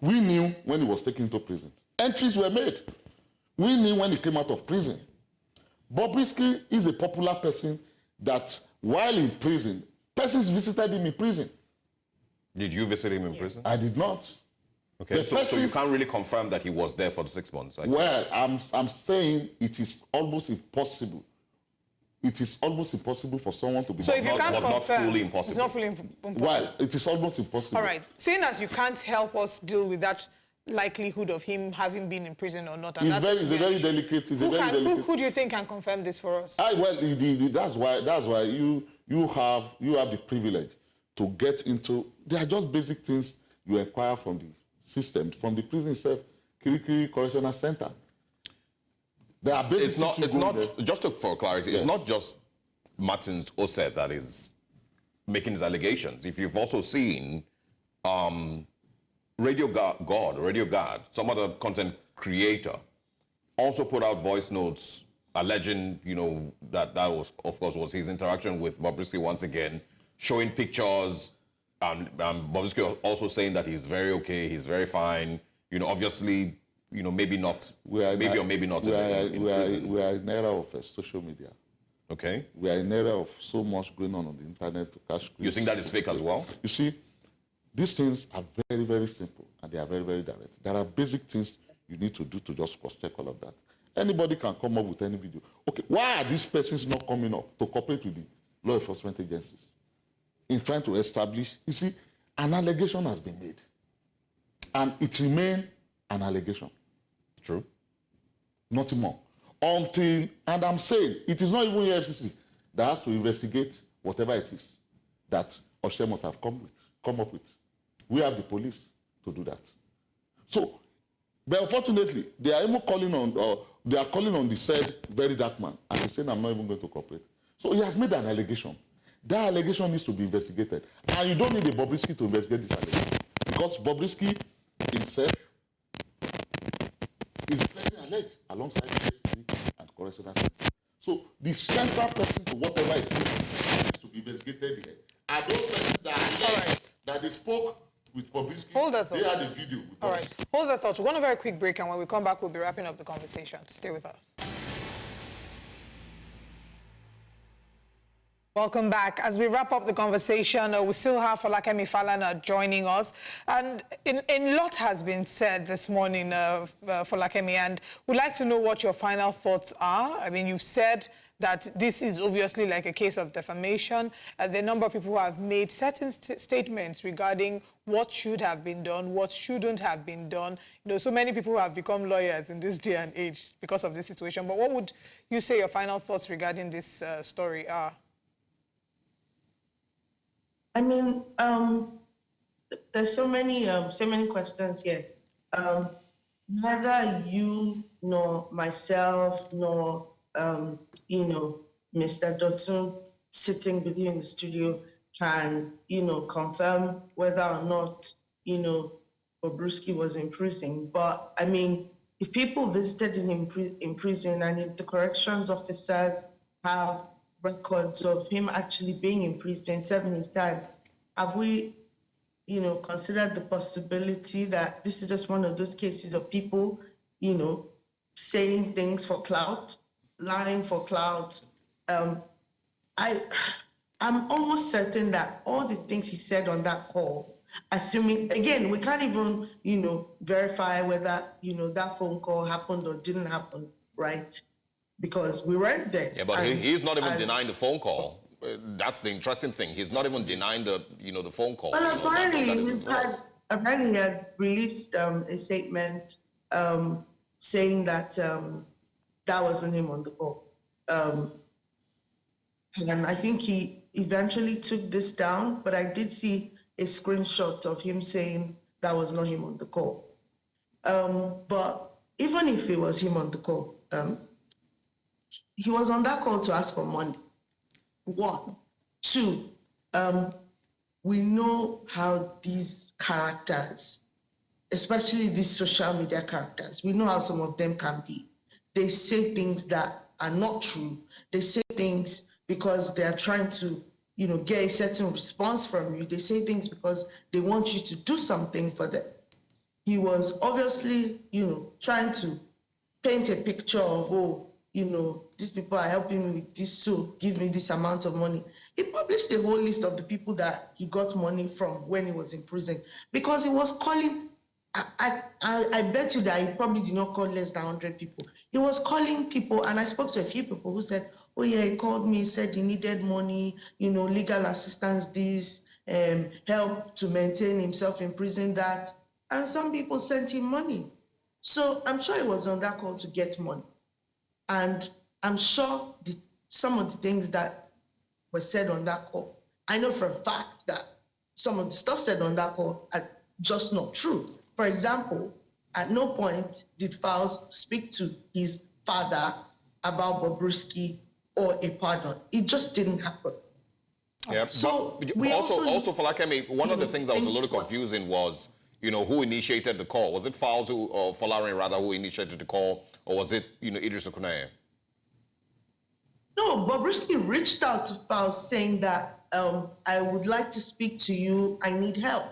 we knew when he was taken into prison. Entries were made. We knew when he came out of prison. Bobrisky is a popular person that, while in prison, persons visited him in prison. Did you visit him in prison? I did not. Okay, so you can't really confirm that he was there for the 6 months. Well, I'm saying it is almost impossible. It is almost impossible for someone to be... So if you can't confirm, not fully impossible. it's not fully impossible. Well, it is almost impossible. All right. Seeing as you can't help us deal with that likelihood of him having been in prison or not, and It's that's very delicate. Who do you think can confirm this for us? That's why you have the privilege to get into. They are just basic things you acquire from the system, from the prison itself, Kirikiri Correctional Center. There are basic it's not there. just for clarity. Yes. It's not just Martins Ose that is making his allegations. If you've also seen Radio Guard, some other content creator, also put out voice notes alleging, that was, of course, was his interaction with Bobrisky once again, showing pictures, Bobrisky also saying that he's very okay, he's very fine, obviously, maybe not, We are in in prison. an era of social media. Okay. We are in an era of so much going on the internet to catch. You think that is fake as well? You see, these things are very, very simple, and they are very, very direct. There are basic things you need to do to just cross-check all of that. Anybody can come up with any video. Okay, why are these persons not coming up to cooperate with the law enforcement agencies in trying to establish? You see, an allegation has been made, and it remains an allegation. True. Nothing more. And I'm saying, it is not even the FCC that has to investigate whatever it is that Oshe must have come up with. We have the police to do that. So, but unfortunately, they are even calling on the said very dark man, and he's saying, I'm not even going to cooperate. So he has made an allegation. That allegation needs to be investigated. And you don't need a Bobrisky to investigate this allegation. Because Bobrisky himself is the person alleged alongside the FCC and Correctional Center. So the central person to whatever it is needs to be investigated here. Are those persons that are alleged that they spoke with Bobrisky? Hold that thought. They had a video with All us. right. Hold that thought. We're going on a very quick break, and when we come back, we'll be wrapping up the conversation. Stay with us. Welcome back. As we wrap up the conversation, we still have Folakemi Falana joining us. And a lot has been said this morning, Folakemi, and we'd like to know what your final thoughts are. I mean, you've said that this is obviously like a case of defamation. The number of people who have made certain statements regarding what should have been done, what shouldn't have been done. You know, so many people who have become lawyers in this day and age because of this situation. But what would you say your final thoughts regarding this story are? I mean, there's so many questions here. Neither you nor myself nor Mr. Dotun sitting with you in the studio can confirm whether or not Bobrisky was in prison. But I mean, if people visited him in prison, and if the corrections officers have records of him actually being in prison, serving his time, have we, considered the possibility that this is just one of those cases of people, saying things for clout, lying for clout? I'm almost certain that all the things he said on that call, assuming, again, we can't even, verify whether, that phone call happened or didn't happen, right? Because we weren't there. Yeah, but he's not even denying the phone call. That's the interesting thing. He's not even denying the phone call. Well, apparently he had released a statement saying that that wasn't him on the call. And I think he eventually took this down, but I did see a screenshot of him saying that was not him on the call. But even if it was him on the call, he was on that call to ask for money. 1. 2, we know how these characters, especially these social media characters, we know how some of them can be. They say things that are not true. They say things because they are trying to, get a certain response from you. They say things because they want you to do something for them. He was obviously, trying to paint a picture of, these people are helping me with this, so give me this amount of money. He published a whole list of the people that he got money from when he was in prison, because he was calling, I bet you that he probably did not call less than 100 people. He was calling people, and I spoke to a few people who said, oh yeah, he called me, said he needed money, legal assistance, this, help to maintain himself in prison, that, and some people sent him money. So I'm sure he was on that call to get money. And I'm sure some of the things that were said on that call, I know for a fact that some of the stuff said on that call are just not true. For example, at no point did Faust speak to his father about Bobrisky or a pardon. It just didn't happen. Yeah, so but we also Folakemi, one of the things that was a little confusing was, who initiated the call? Was it Faust or Folarin rather who initiated the call, or was it, Idris Okuneye? No, Bobrisky reached out to Faust saying that I would like to speak to you. I need help.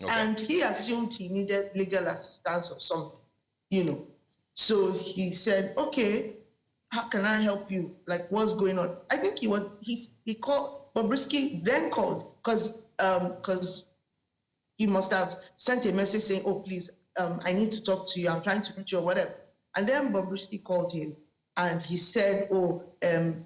Okay. And he assumed he needed legal assistance or something, So he said, okay, how can I help you? Like, what's going on? I think he called, Bobrisky then called, because he must have sent a message saying, oh, please, I need to talk to you. I'm trying to reach you or whatever. And then Bobrisky called him and he said, oh,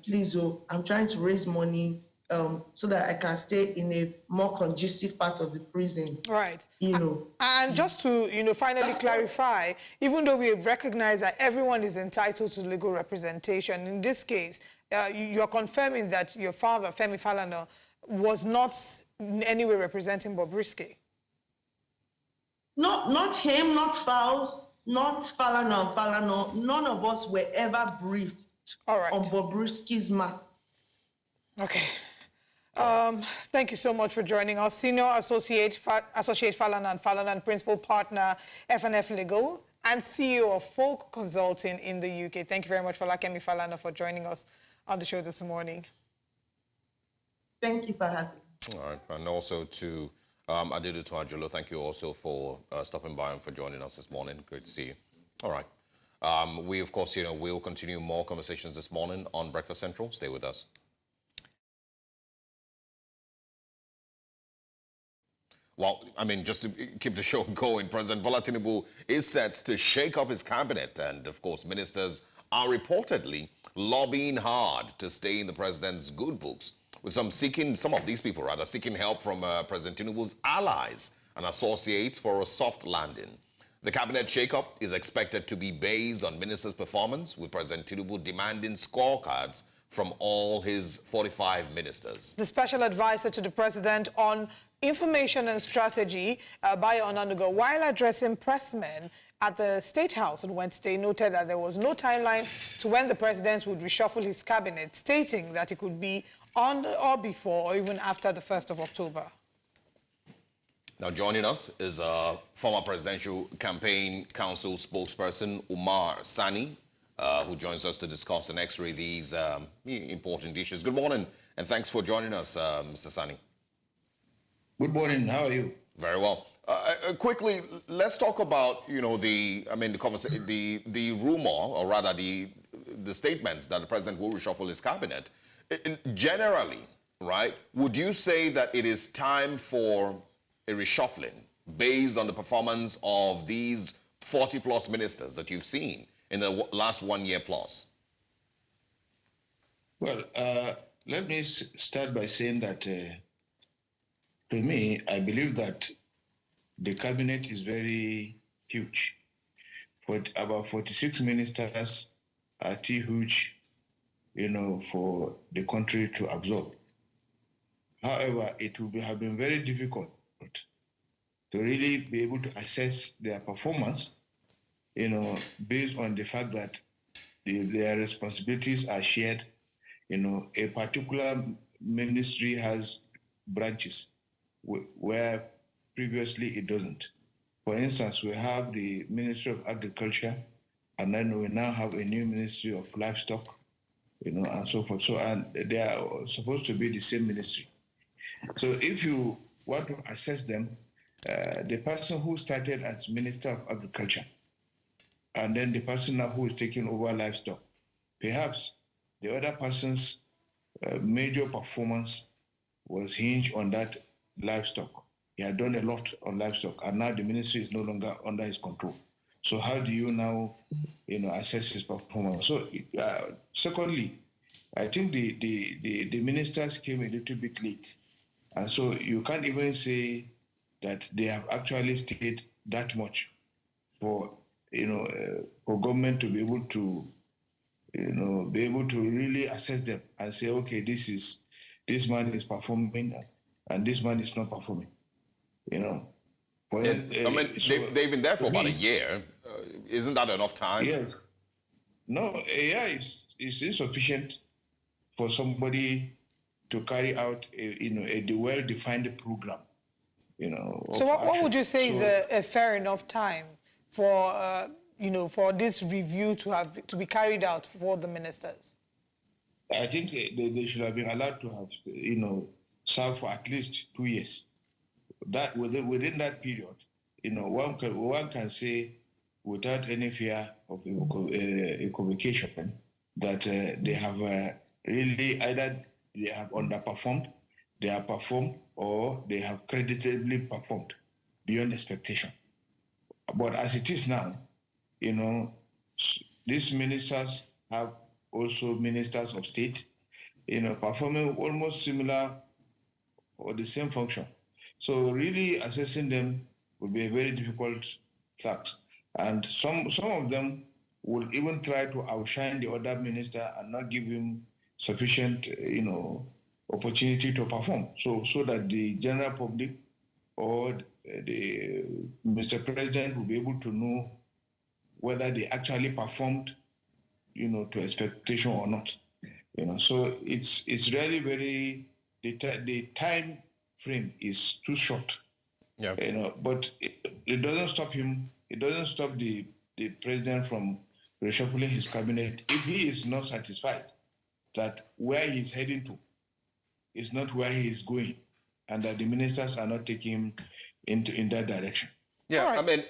please, I'm trying to raise money so that I can stay in a more conducive part of the prison. Right. And just to, finally clarify, even though we recognize that everyone is entitled to legal representation, in this case, you're confirming that your father, Femi Falana, was not in any way representing Bobrisky. Not him, not Faust, not Falana. None of us were ever briefed on Bobrisky's matter. Okay. Thank you so much for joining us. Senior Associate Falana and Principal Partner, F&F Legal, and CEO of Folk Consulting in the UK. Thank you very much, Folakemi Falana, for joining us on the show this morning. Thank you for having me. All right, and also to Adedu Touadera, thank you also for stopping by and for joining us this morning. Great to see you. All right. We, of course, will continue more conversations this morning on Breakfast Central. Stay with us. Well, I mean, just to keep the show going, President Bola Tinubu is set to shake up his cabinet. And, of course, ministers are reportedly lobbying hard to stay in the president's good books, with some of these people rather, seeking help from President Tinubu's allies and associates for a soft landing. The cabinet shakeup is expected to be based on ministers' performance, with President Tinubu demanding scorecards from all his 45 ministers. The special advisor to the president on information and strategy, Bayo Onanuga, while addressing pressmen at the State House on Wednesday, noted that there was no timeline to when the president would reshuffle his cabinet, stating that it could be on or before or even after the 1st of October. Now, joining us is former Presidential Campaign Council spokesperson Umar Sani, who joins us to discuss and x-ray these important issues. Good morning, and thanks for joining us, Mr. Sani. Good morning. How are you? Very well. Quickly, let's talk about the rumor, or rather the statements that the president will reshuffle his cabinet. Generally, right? Would you say that it is time for a reshuffling based on the performance of these 40+ ministers that you've seen in the last 1 year plus? Well, let me start by saying that to me, I believe that the cabinet is very huge. For about 46 ministers are too huge, for the country to absorb. However, it will have been very difficult to really be able to assess their performance, based on the fact that their responsibilities are shared. A particular ministry has branches where previously it doesn't. For instance, we have the Ministry of Agriculture, and then we now have a new Ministry of Livestock, and so forth. So, and they are supposed to be the same ministry. So if you want to assess them, the person who started as Minister of Agriculture, and then the person now who is taking over livestock, perhaps the other person's major performance was hinged on that livestock. He had done a lot on livestock, and now the ministry is no longer under his control. So how do you now, assess his performance? So, secondly, I think the ministers came a little bit late, and so you can't even say that they have actually stayed that much for government to be able to, really assess them and say, okay, this man is performing and this man is not performing. They've been there for about a year. Isn't that enough time? Yes. No, a year is insufficient for somebody to carry out a well-defined program. So what would you say is a fair enough time for for this review to be carried out for the ministers? I think they should have been allowed to have served for at least 2 years. That within that period, one can say without any fear of equivocation that they have really either they have underperformed, they have performed, or they have creditably performed beyond expectation. But as it is now, these ministers have also ministers of state, performing almost similar or the same function. So really assessing them will be a very difficult task. And some of them will even try to outshine the other minister and not give him sufficient, opportunity to perform. So that the general public or the Mr. President will be able to know whether they actually performed, to expectation or not. So it's really very, the time frame is too short. Yeah. But it doesn't stop him. It doesn't stop the president from reshuffling his cabinet if he is not satisfied that where he's heading to is not where he is going, and that the ministers are not taking him in that direction. Yeah, right. I mean,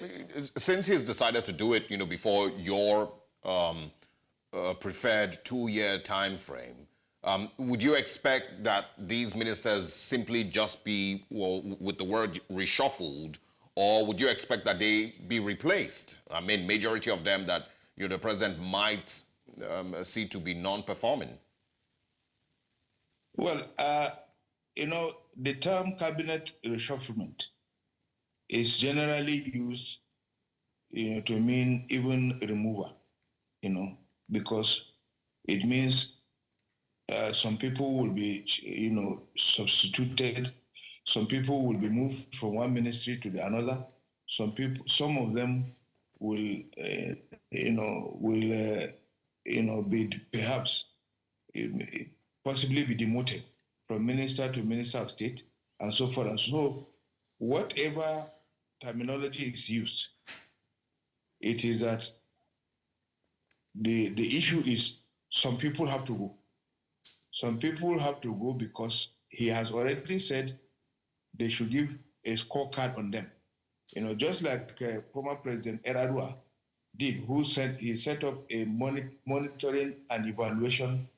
since he's decided to do it, before your preferred 2-year time frame, Would you expect that these ministers simply just be, well, with the word reshuffled, or would you expect that they be replaced? I mean, majority of them that the president might see to be non-performing. Well, the term cabinet reshufflement is generally used, to mean even removal, because it means some people will be, substituted. Some people will be moved from one ministry to the another. Some of them will, be perhaps possibly be demoted from minister to minister of state, and so forth. And so, whatever terminology is used, it is that the issue is some people have to go. Some people have to go because he has already said they should give a scorecard on them. Just like former President Eradua did, who said he set up a monitoring and evaluation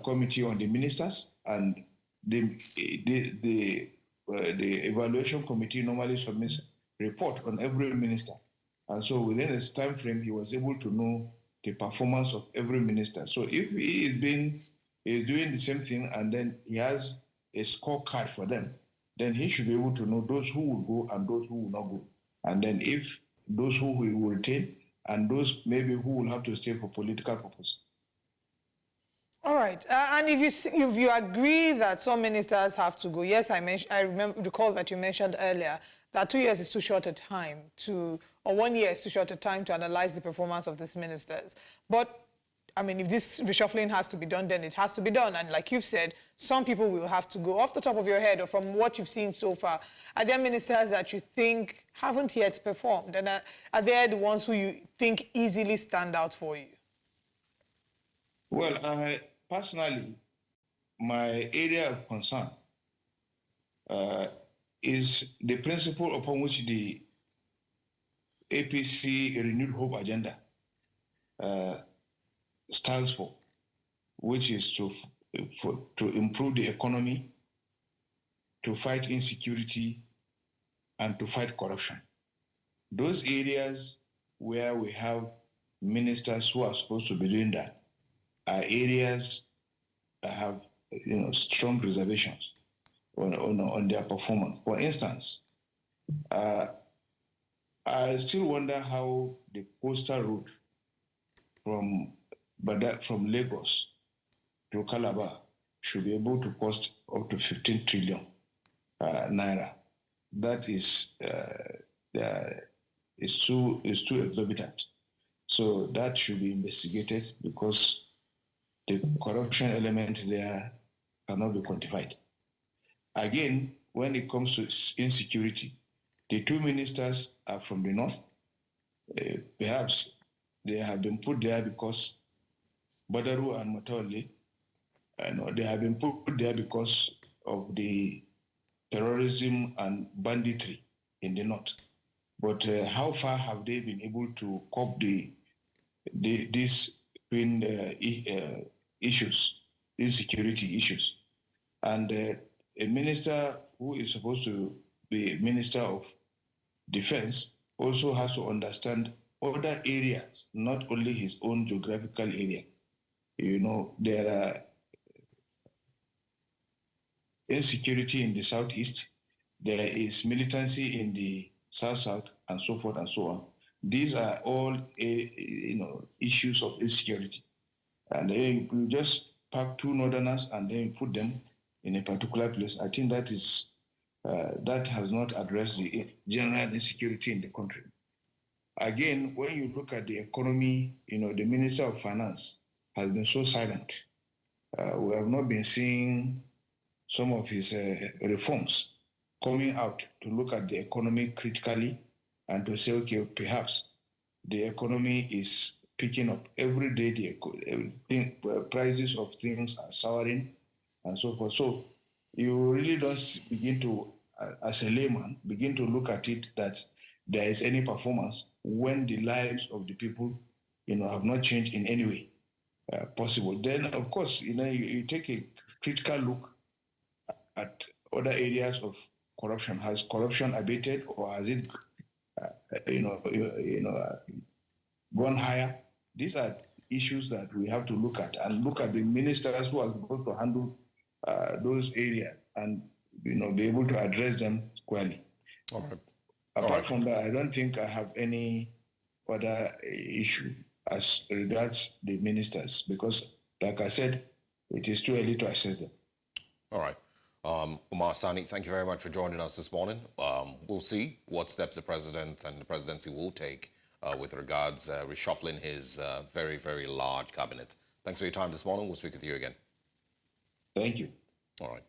committee on the ministers, and the evaluation committee normally submits report on every minister. And so within a time frame, he was able to know the performance of every minister. So if he is doing the same thing and then he has a scorecard for them, then he should be able to know those who will go and those who will not go. And then if those who he will retain and those maybe who will have to stay for political purpose. All right. And if you agree that some ministers have to go, yes, I recall that you mentioned earlier that 2 years is too short a time or 1 year is too short a time to analyze the performance of these ministers. But I mean, if this reshuffling has to be done, then it has to be done. And like you've said, some people will have to go. Off the top of your head, or from what you've seen so far, are there ministers that you think haven't yet performed? And are there the ones who you think easily stand out for you? Well, personally, my area of concern is the principle upon which the APC Renewed Hope agenda stands for, which is to improve the economy, to fight insecurity, and to fight corruption. Those areas where we have ministers who are supposed to be doing that are areas that have strong reservations on their performance. For instance, I still wonder how the coastal route from Lagos to Calabar should be able to cost up to 15 trillion naira. That is too exorbitant. So that should be investigated because the corruption element there cannot be quantified. Again, when it comes to insecurity, the two ministers are from the north. Perhaps they have been put there because Badaru and Matole, they have been put there because of the terrorism and banditry in the north. But how far have they been able to cope these twin issues, insecurity issues? And a minister who is supposed to be Minister of Defense also has to understand other areas, not only his own geographical area. There are insecurity in the southeast, there is militancy in the south, and so forth and so on. These are all issues of insecurity. And then you just pack two northerners and then you put them in a particular place. I think that has not addressed the general insecurity in the country. Again, when you look at the economy, the Minister of Finance has been so silent. We have not been seeing some of his reforms coming out to look at the economy critically and to say, okay, perhaps the economy is picking up. Every day the prices of things are soaring and so forth. So you really don't begin to, as a layman, begin to look at it that there is any performance when the lives of the people, have not changed in any way. possible. Then, of course, you take a critical look at other areas of corruption. Has corruption abated, or has it, gone higher? These are issues that we have to look at, and look at the ministers who are supposed to handle those areas, and be able to address them squarely. All right. Apart from that, I don't think I have any other issue as regards the ministers, because, like I said, it is too early to assess them. All right. Umar Sani, thank you very much for joining us this morning. We'll see what steps the president and the presidency will take with regards reshuffling his very, very large cabinet. Thanks for your time this morning. We'll speak with you again. Thank you. All right.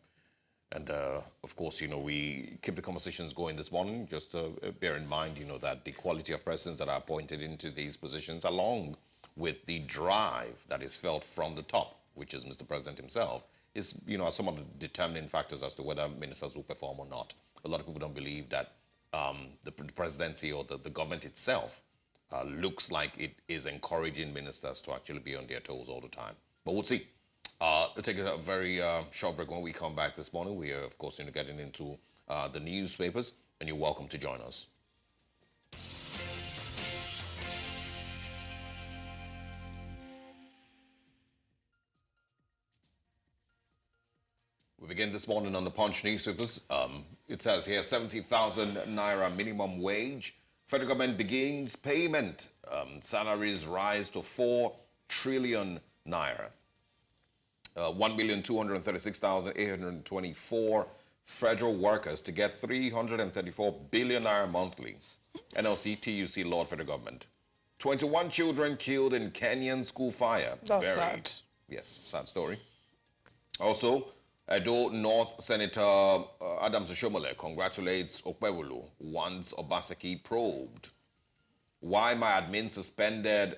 And, of course, we keep the conversations going this morning. Just bear in mind, that the quality of persons that are appointed into these positions, along with the drive that is felt from the top, which is Mr. President himself, is, are some of the determining factors as to whether ministers will perform or not. A lot of people don't believe that the presidency or the government itself looks like it is encouraging ministers to actually be on their toes all the time. But we'll see. Let's take a very short break. When we come back this morning, we are, of course, getting into the newspapers, and you're welcome to join us. We begin this morning on the Punch newspapers. It says here, 70,000 naira minimum wage. Federal government begins payment. Salaries rise to 4 trillion naira. 1,236,824 federal workers to get 334 billion naira monthly. NLC, TUC, Lord Federal Government. 21 children killed in Kenyan school fire. That's sad. Yes, sad story. Also, Edo North Senator Adams Oshomole congratulates Okpebholo, wants Obaseki probed. Why my admin suspended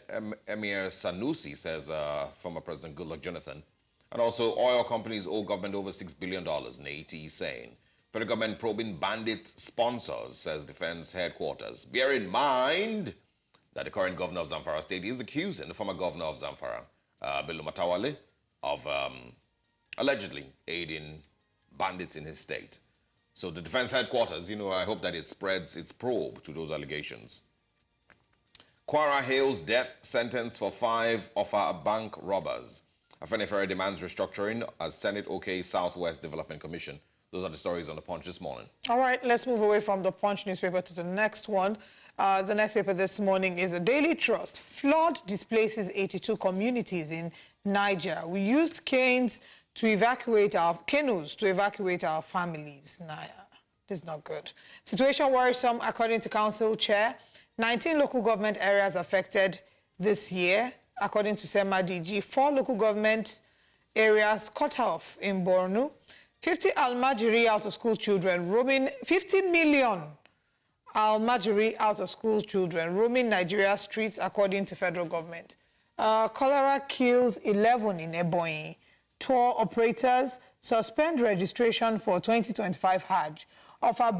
Emir Sanusi, says former President Goodluck Jonathan. And also, oil companies owe government over $6 billion, Nate saying. Federal government probing bandit sponsors, says Defense Headquarters. Bear in mind that the current governor of Zamfara State is accusing the former governor of Zamfara, Bello Matawale, of allegedly aiding bandits in his state. So the Defense Headquarters, I hope that it spreads its probe to those allegations. Chakwera hails death sentence for 5 Offa bank robbers. Afenifere demands restructuring as Senate OK Southwest Development Commission. Those are the stories on the Punch this morning. All right, let's move away from the Punch newspaper to the next one. The next paper this morning is the Daily Trust. Flood displaces 82 communities in Niger. We used canoes to evacuate our families. This is not good. Situation worrisome, according to Council Chair. 19 local government areas affected this year, according to SEMA DG. 4 local government areas cut off in Borno. 50 Almajiri out-of-school children roaming, 50 million Almajiri out-of-school children roaming Nigeria's streets, according to federal government. Cholera kills 11 in Ebonyi. Tour operators suspend registration for 2025 Hajj. Offer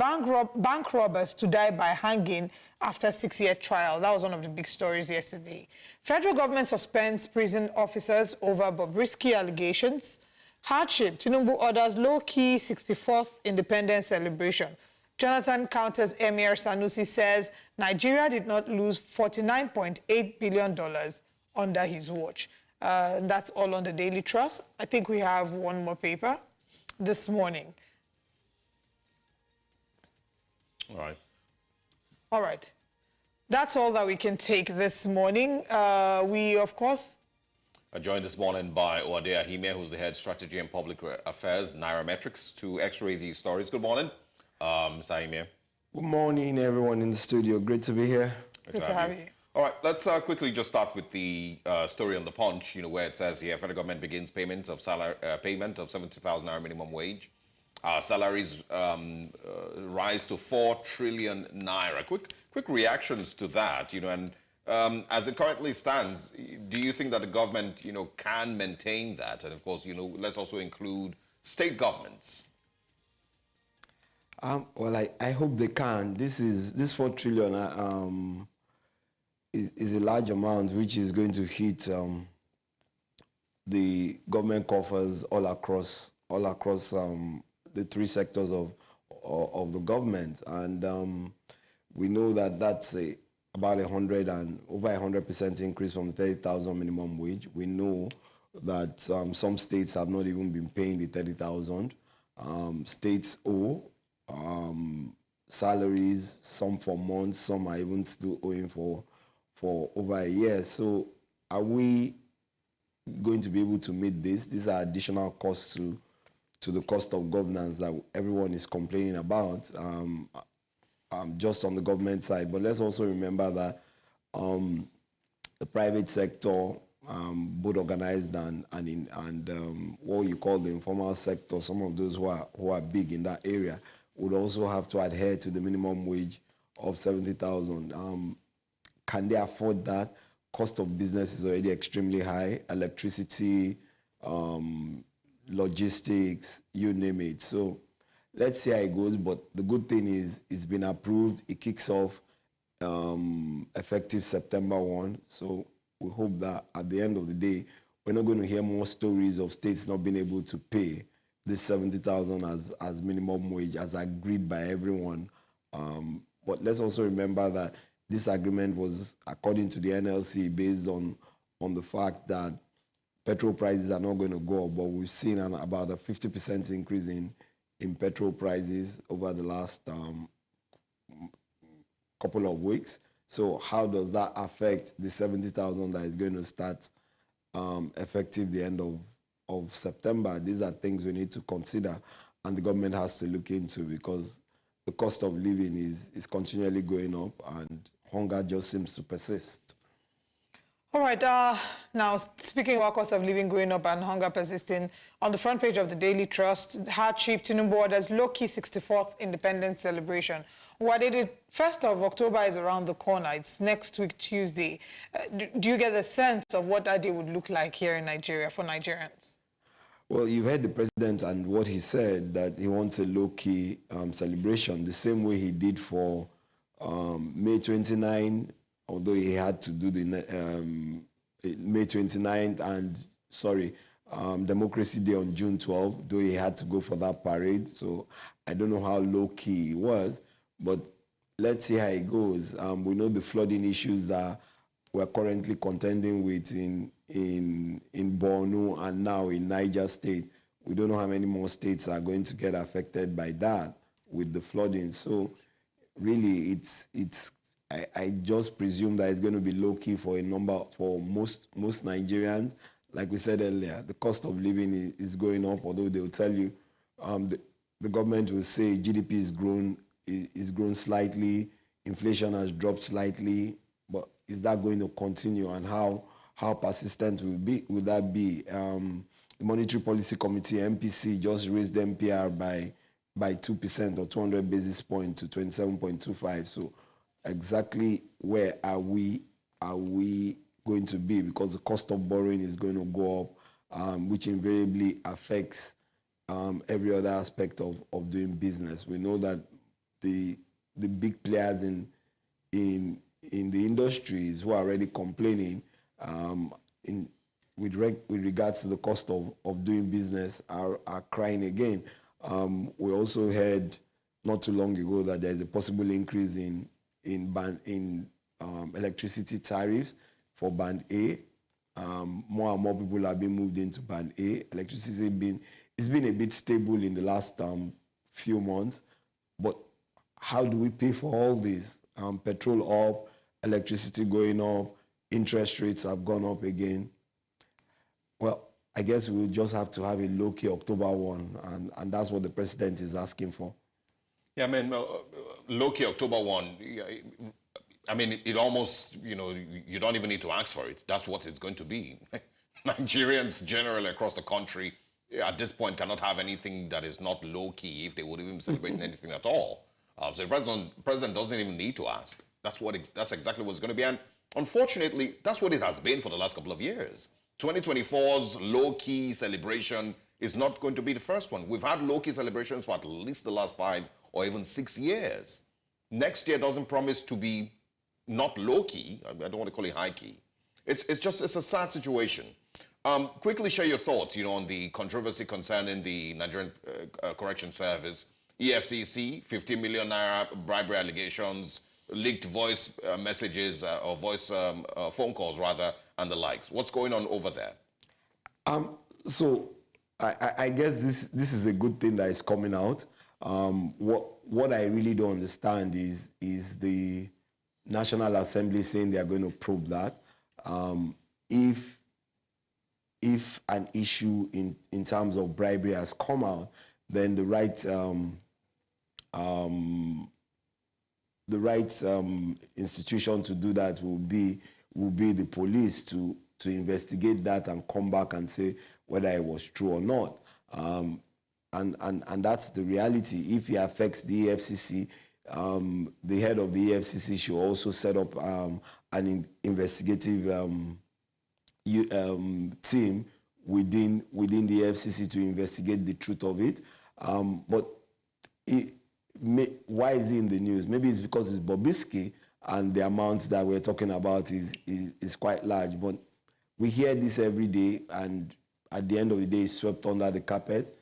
bank robbers to die by hanging after 6-year trial. That was one of the big stories yesterday. Federal government suspends prison officers over Bobrisky allegations. Hardship, Tinubu orders low-key 64th independence celebration. Jonathan counters Emir Sanusi, says Nigeria did not lose $49.8 billion under his watch. That's all on the Daily Trust. I think we have one more paper this morning. All right. All right. That's all that we can take this morning. We, of course, are joined this morning by Owadea Hime, who's the head strategy and public affairs, Nairametrics, to x-ray these stories. Good morning, Mr. Hime. Good morning, everyone in the studio. Great to be here. Good to have you. All right, let's quickly just start with the story on the Punch, where it says here, federal government begins payment of 70,000 naira minimum wage. Salaries rise to 4 trillion naira. Quick reactions to that, and as it currently stands, do you think that the government, can maintain that? And of course, let's also include state governments. Well, I hope they can. This 4 trillion is a large amount, which is going to hit the government coffers all across the three sectors of the government, and we know that that's about over 100% increase from 30,000 minimum wage. We know that some states have not even been paying the 30,000. States owe salaries, some for months, some are even still owing for over a year. So are we going to be able to meet this? These are additional costs to the cost of governance that everyone is complaining about, just on the government side. But let's also remember that the private sector, both organized and what you call the informal sector, some of those who are big in that area, would also have to adhere to the minimum wage of 70,000. Can they afford that? Cost of business is already extremely high. Electricity, logistics, you name it. So let's see how it goes. But the good thing is it's been approved. It kicks off effective September 1. So we hope that at the end of the day, we're not going to hear more stories of states not being able to pay this 70,000 as minimum wage, as agreed by everyone. But let's also remember that this agreement was, according to the NLC, based on the fact that petrol prices are not going to go up, but we've seen about a 50% increase in petrol prices over the last couple of weeks. So how does that affect the 70,000 that is going to start effective the end of September? These are things we need to consider, and the government has to look into, because the cost of living is continually going up and hunger just seems to persist. All right, now speaking about cost of living going up and hunger persisting, on the front page of the Daily Trust, Chief Tinubu orders low-key 64th independence celebration. What it is, 1st of October is around the corner. It's next week, Tuesday. Do you get a sense of what that day would look like here in Nigeria for Nigerians? Well, you've heard the president and what he said, that he wants a low-key celebration, the same way he did for May 29, although he had to do the May 29th and Democracy Day on June 12th, though he had to go for that parade. So I don't know how low-key it was, but let's see how it goes. We know the flooding issues that we're currently contending with in Borno and now in Niger State. We don't know how many more states are going to get affected by that with the flooding. So really, I just presume that it's going to be low-key for most Nigerians. Like we said earlier, the cost of living is going up, although they'll tell you, the government will say GDP is grown slightly, inflation has dropped slightly, but is that going to continue, and how persistent will that be? The Monetary Policy Committee, MPC, just raised the MPR by 2% or 200 basis points to 27.25. So exactly where are we going to be? Because the cost of borrowing is going to go up, which invariably affects every other aspect of doing business. We know that the big players in the industries who are already complaining with regards to the cost of doing business are crying again. We also heard not too long ago that there is a possible increase in electricity tariffs for Band A. More and more people are being moved into Band A. Electricity it's been a bit stable in the last few months, but how do we pay for all this? Petrol up, electricity going up, interest rates have gone up again. Well, I guess we'll just have to have a low-key October 1, and that's what the president is asking for. Yeah, I mean, low-key October 1, I mean, it almost, you don't even need to ask for it. That's what it's going to be. Nigerians generally across the country at this point cannot have anything that is not low-key if they would even celebrate anything at all. So the president doesn't even need to ask. That's exactly what it's going to be. And unfortunately, that's what it has been for the last couple of years. 2024's low-key celebration is not going to be the first one. We've had low-key celebrations for at least the last 5 or even 6 years. Next year doesn't promise to be not low-key. I don't want to call it high-key. It's a sad situation. Quickly share your thoughts, on the controversy concerning the Nigerian Correction Service, EFCC, 50 million naira bribery allegations, leaked voice messages or voice phone calls rather, and the likes. What's going on over there? So I guess this is a good thing that is coming out. What I really don't understand is the National Assembly saying they are going to probe that. If an issue in terms of bribery has come out, then the right institution to do that will be the police to investigate that and come back and say whether it was true or not. And that's the reality. If it affects the EFCC, the head of the EFCC should also set up an investigative team within the FCC to investigate the truth of it. But why is he in the news? Maybe it's because it's Bobrisky and the amount that we're talking about is quite large. But we hear this every day, and at the end of the day, it's swept under the carpet.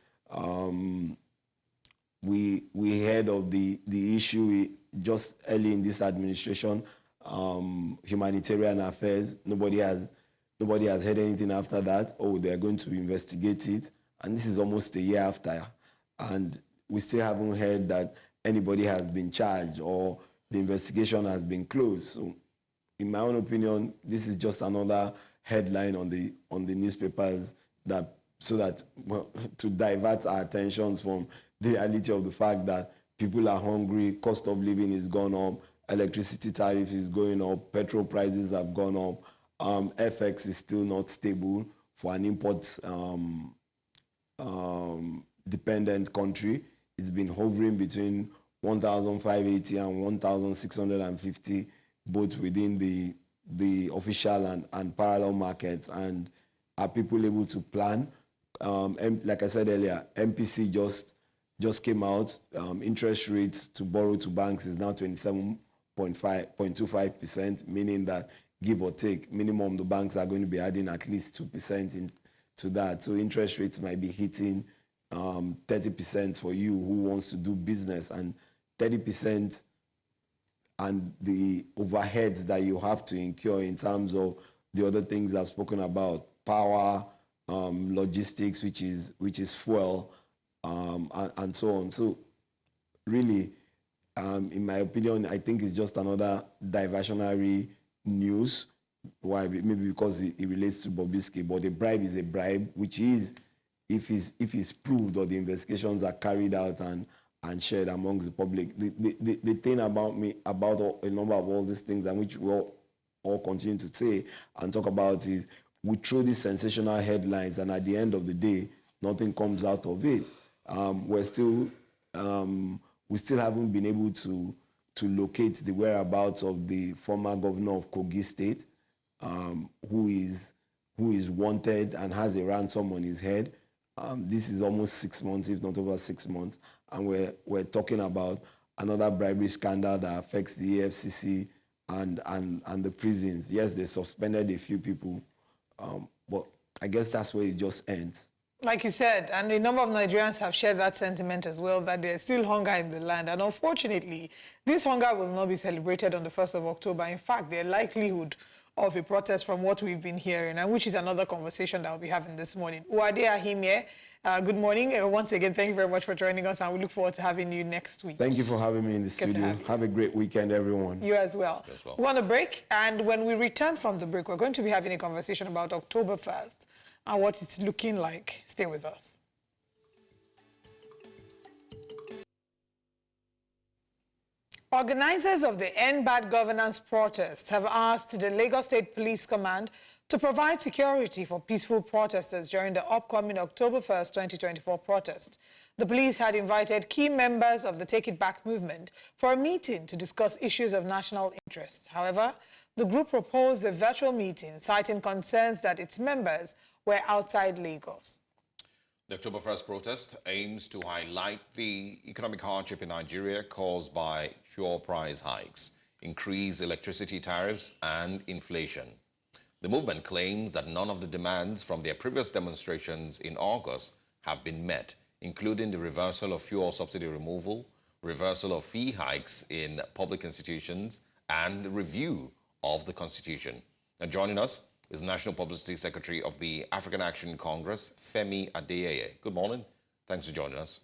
We heard of the issue just early in this administration, humanitarian affairs. Nobody has heard anything after that. Oh, they're going to investigate it. And this is almost a year after. And we still haven't heard that anybody has been charged or the investigation has been closed. So in my own opinion, this is just another headline on the newspapers to divert our attentions from the reality of the fact that people are hungry, cost of living is gone up, electricity tariff is going up, petrol prices have gone up. FX is still not stable for an import dependent country. It's been hovering between 1,580 and 1,650, both within the official and parallel markets. And are people able to plan? Like I said earlier, MPC just came out. Interest rates to borrow to banks is now 27.25%, meaning that give or take, minimum the banks are going to be adding at least 2% into that. So interest rates might be hitting 30% for you who wants to do business, and 30% and the overheads that you have to incur in terms of the other things I've spoken about, power, logistics, which is fuel, and so on. So really, in my opinion, I think it's just another diversionary news. Why? Maybe because it relates to Bobrisky, but a bribe is a bribe, which is, if it's proved or the investigations are carried out and shared amongst the public. The thing about a number of all these things, and which we all continue to say and talk about, is we throw these sensational headlines, and at the end of the day, nothing comes out of it. We still haven't been able to locate the whereabouts of the former governor of Kogi State, who is wanted and has a ransom on his head. This is almost 6 months, if not over 6 months, and we're talking about another bribery scandal that affects the EFCC and the prisons. Yes, they suspended a few people, but I guess that's where it just ends. Like you said, and a number of Nigerians have shared that sentiment as well, that there's still hunger in the land. And unfortunately, this hunger will not be celebrated on the 1st of October. In fact, the likelihood of a protest, from what we've been hearing, and which is another conversation that we'll be having this morning. Uade Ahimie, good morning. Once again, thank you very much for joining us, and we look forward to having you next week. Thank you for having me in the studio. Have a great weekend, everyone. You as well. We want a break, and when we return from the break, we're going to be having a conversation about October 1st and what it's looking like. Stay with us. Organizers of the End Bad Governance protest have asked the Lagos State Police Command to provide security for peaceful protesters during the upcoming October 1st, 2024 protest. The police had invited key members of the Take It Back movement for a meeting to discuss issues of national interest. However, the group proposed a virtual meeting, citing concerns that its members were outside Lagos. The October 1st protest aims to highlight the economic hardship in Nigeria caused by fuel price hikes, increased electricity tariffs, and inflation. The movement claims that none of the demands from their previous demonstrations in August have been met, including the reversal of fuel subsidy removal, reversal of fee hikes in public institutions, and review of the Constitution. And joining us is National Publicity Secretary of the African Action Congress, Femi Adeyeye. Good morning. Thanks for joining us.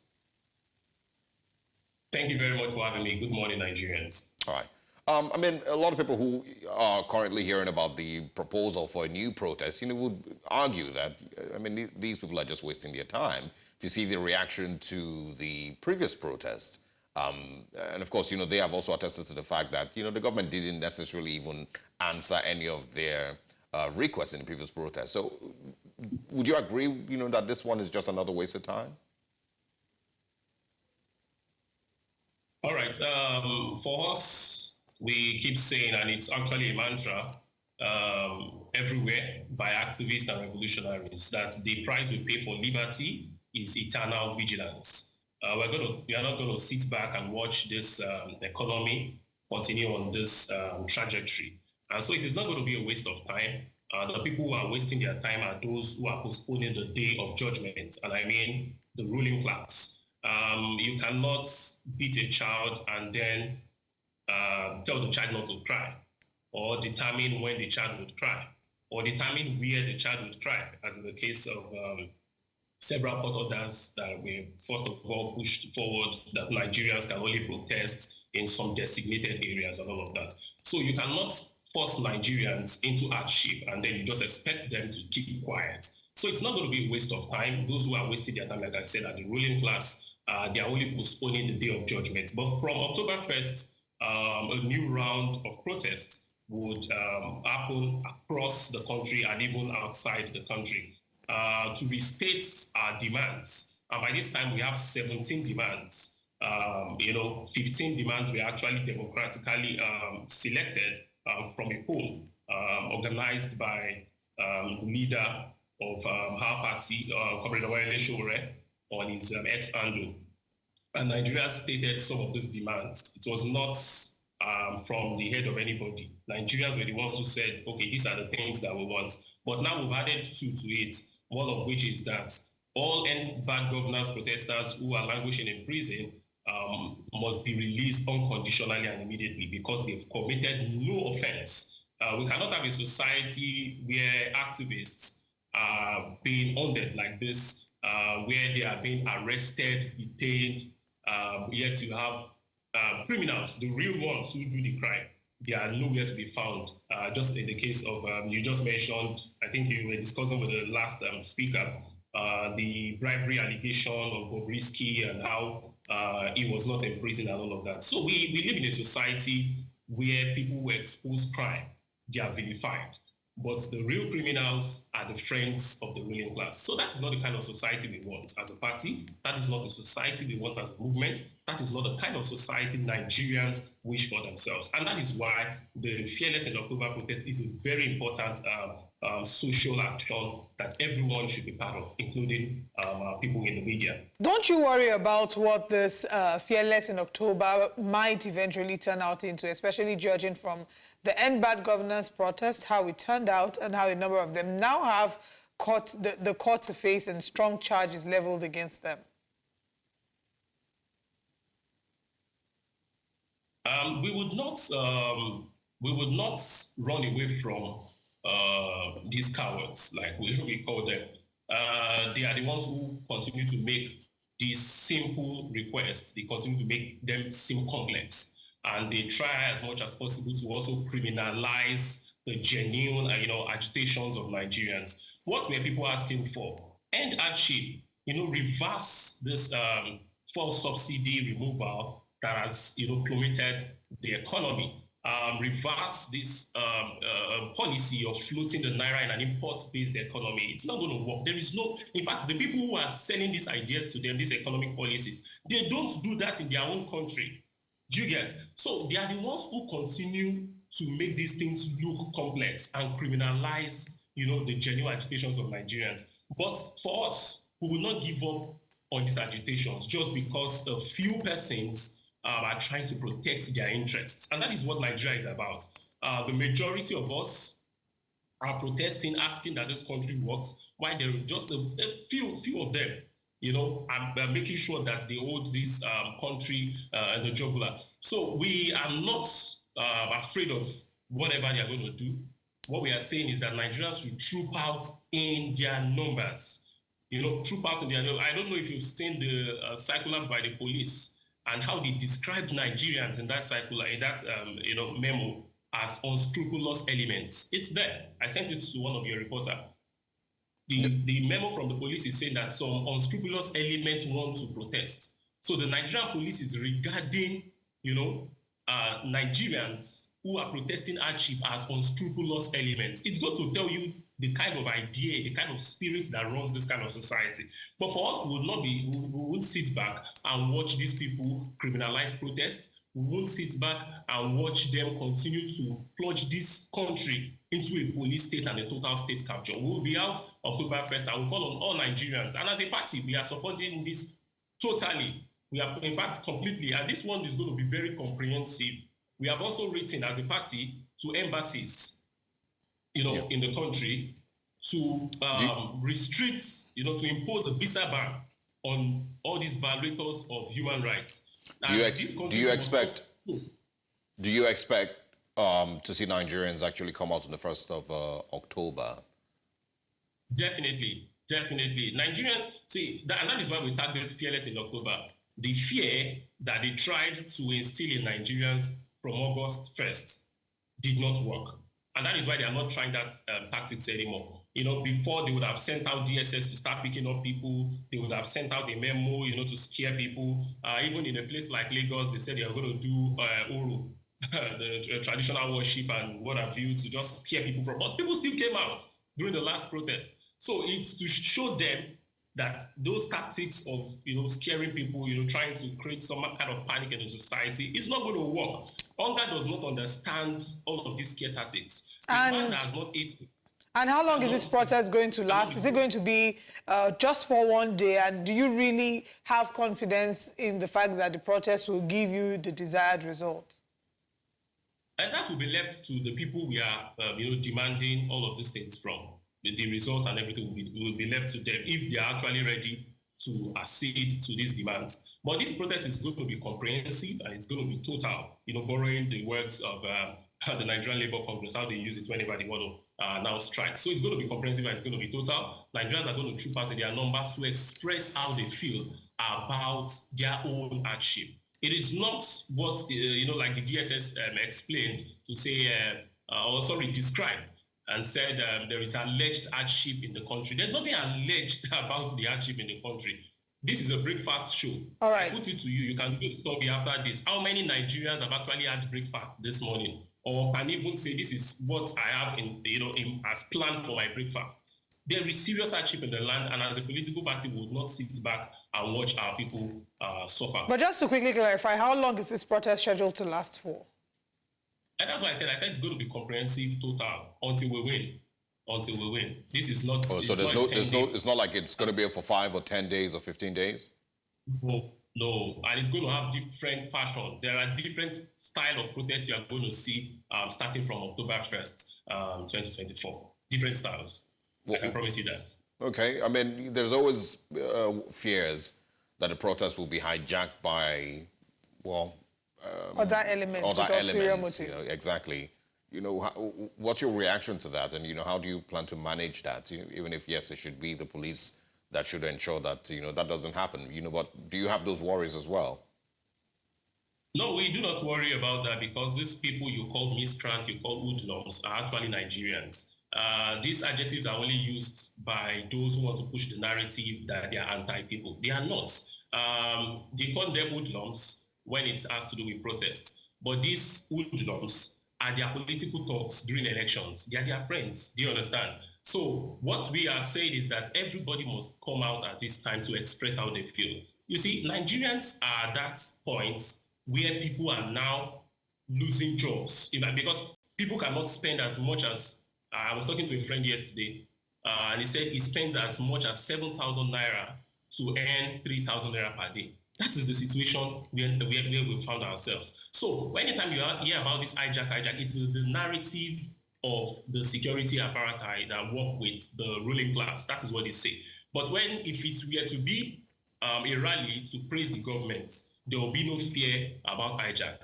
Thank you very much for having me. Good morning, Nigerians. All right. I mean, a lot of people who are currently hearing about the proposal for a new protest, would argue that, these people are just wasting their time. If you see the reaction to the previous protests, and of course, they have also attested to the fact that, the government didn't necessarily even answer any of their requests in the previous protest. So would you agree, that this one is just another waste of time? All right. For us, we keep saying, and it's actually a mantra everywhere by activists and revolutionaries, that the price we pay for liberty is eternal vigilance. We are not going to sit back and watch this economy continue on this trajectory. And so it is not going to be a waste of time. The people who are wasting their time are those who are postponing the day of judgment, and I mean the ruling class. You cannot beat a child and then tell the child not to cry, or determine when the child would cry, or determine where the child would cry, as in the case of several court orders that were first of all pushed forward, that Nigerians can only protest in some designated areas and all of that. So you cannot force Nigerians into hardship and then you just expect them to keep quiet. So it's not going to be a waste of time. Those who are wasting their time, like I said, are the ruling class. They are only postponing the day of judgment. But from October 1st, a new round of protests would happen across the country and even outside the country to restate our demands. And by this time, we have 17 demands. 15 demands were actually democratically selected from a poll organized by the leader of our party, Comrade Okonjo-Iweala, on his ex-handle. And Nigeria stated some of these demands. It was not from the head of anybody. Nigerians were the ones who said, okay, these are the things that we want. But now we've added two to it, one of which is that all bad governance protesters who are languishing in prison must be released unconditionally and immediately because they've committed no offense. We cannot have a society where activists are being hounded like this, where they are being arrested, detained, yet you have criminals, the real ones who do the crime. They are nowhere to be found. Just in the case of, you just mentioned, I think you were discussing with the last speaker, the bribery allegation of Bobrisky and how he was not in prison and all of that. So we live in a society where people who expose crime, they are vilified. But the real criminals are the friends of the ruling class. So that is not the kind of society we want as a party. That is not the society we want as a movement. That is not the kind of society Nigerians wish for themselves. And that is why the Fearless in October protest is a very important social action that everyone should be part of, including people in the media. Don't you worry about what this Fearless in October might eventually turn out into, especially judging from the End Bad Governance protest, how it turned out, and how a number of them now have the court to face and strong charges leveled against them? We would not run away from these cowards, like we call them. They are the ones who continue to make these simple requests. They continue to make them seem complex. And they try as much as possible to also criminalize the genuine, agitations of Nigerians. What were people asking for? End hardship, reverse this fuel subsidy removal that has, plummeted the economy. Reverse this policy of floating the naira in an import-based economy. It's not going to work. There is no, in fact, the people who are selling these ideas to them, these economic policies, they don't do that in their own country. Do you get? So they are the ones who continue to make these things look complex and criminalize, the genuine agitations of Nigerians. But for us, we will not give up on these agitations just because a few persons are trying to protect their interests. And that is what Nigeria is about. The majority of us are protesting, asking that this country works, while there are just a few of them, are making sure that they hold this country in the jugular. So we are not afraid of whatever they are going to do. What we are saying is that Nigerians should troop out in their numbers. Troop out in their numbers. I don't know if you've seen the circular by the police and how they described Nigerians in that circular, in that memo, as unscrupulous elements. It's there. I sent it to one of your reporters. The memo from the police is saying that some unscrupulous elements want to protest. So the Nigerian police is regarding, Nigerians who are protesting hardship as unscrupulous elements. It's going to tell you the kind of idea, the kind of spirit that runs this kind of society. But for us, we won't sit back and watch these people criminalize protests. We won't sit back and watch them continue to plunge this country into a police state and a total state capture. We'll be out October 1st and we'll call on all Nigerians. And as a party, we are supporting this totally. We are, in fact, completely. And this one is going to be very comprehensive. We have also written as a party to embassies, in the country to restrict, to impose a visa ban on all these violators of human rights. Do you expect to see Nigerians actually come out on the 1st of October? Definitely. Nigerians, and that is why we target Fearless in October. The fear that they tried to instill in Nigerians from August 1st did not work. And that is why they are not trying that tactics anymore. Before they would have sent out DSS to start picking up people. They would have sent out a memo, to scare people. Even in a place like Lagos, they said they are going to do Oro, the traditional worship and what have you, to just scare people from. But people still came out during the last protest. So it's to show them that those tactics of, scaring people, trying to create some kind of panic in the society, it's not going to work. Hunger does not understand all of these scare tactics. And how long is this protest going to last? Is it going to be just for one day? And do you really have confidence in the fact that the protest will give you the desired results? And that will be left to the people we are, demanding all of these things from. The results and everything will be left to them if they are actually ready to accede to these demands. But this protest is going to be comprehensive and it's going to be total, borrowing the words of the Nigerian Labour Congress, how they use it whenever they want to now strike. So it's going to be comprehensive and it's going to be total. Nigerians are going to troop out their numbers to express how they feel about their own hardship. It is not what, like the DSS explained to say, described and said there is alleged hardship in the country. There's nothing alleged about the hardship in the country. This is a breakfast show. All right. I put it to you. You can do a study after this. How many Nigerians have actually had breakfast this morning? Or can even say this is what I have as planned for my breakfast? There is serious hardship in the land, and as a political party, we would not sit back and watch our people suffer. But just to quickly clarify, how long is this protest scheduled to last for? And that's why I said it's going to be comprehensive, total, until we win. This is not. Oh, so it's not like it's going to be for 5 or 10 days or 15 days. No, and it's going to have different fashion. There are different style of protests you are going to see starting from October 1st, 2024. Different styles. I can promise you that. Okay, I mean, there's always fears that the protest will be hijacked by, other elements. Exactly. What's your reaction to that? And, how do you plan to manage that? Even if, yes, it should be the police that should ensure that, that doesn't happen. But do you have those worries as well? No, we do not worry about that because these people you call miscreants, you call hoodlums, are actually Nigerians. These adjectives are only used by those who want to push the narrative that they are anti-people. They are not. They condemn hoodlums when it has to do with protests. But these hoodlums are their political talks during elections. They are their friends. Do you understand? So what we are saying is that everybody must come out at this time to express how they feel. You see, Nigerians are at that point where people are now losing jobs. Because people cannot spend as much as, I was talking to a friend yesterday, and he said he spends as much as 7,000 naira to earn 3,000 naira per day. That is the situation where we found ourselves. So anytime you hear about this hijack, it is the narrative of the security apparatus that work with the ruling class. That is what they say. But if it were to be a rally to praise the government, there will be no fear about hijack.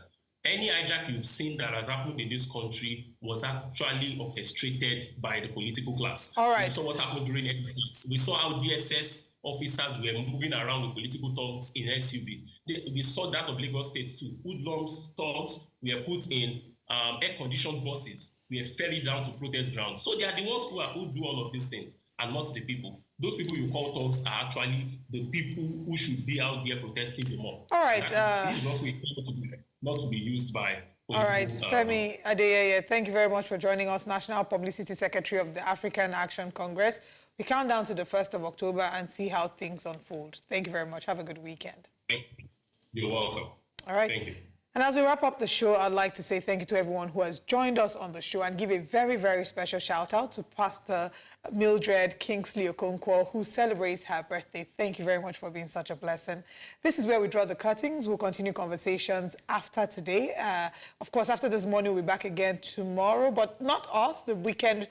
Any hijack you've seen that has happened in this country was actually orchestrated by the political class. All right. We saw what happened during elections. We saw how DSS officers were moving around with political thugs in SUVs. We saw that of Lagos State too. Hoodlums, thugs were put in air-conditioned buses. We are ferried down to protest grounds. So they are the ones who do all of these things, and not the people. Those people you call thugs are actually the people who should be out there protesting the more. All right. This is also a not to be used by political. All right, Femi Adeyeye, thank you very much for joining us, National Publicity Secretary of the African Action Congress. We count down to the 1st of October and see how things unfold. Thank you very much. Have a good weekend. You're welcome. All right. Thank you. And as we wrap up the show, I'd like to say thank you to everyone who has joined us on the show and give a very, very special shout out to Pastor Mildred Kingsley Okonkwo, who celebrates her birthday. Thank you very much for being such a blessing. This is where we draw the curtains. We'll continue conversations after today. Of course, after this morning, we'll be back again tomorrow, but not us. The weekend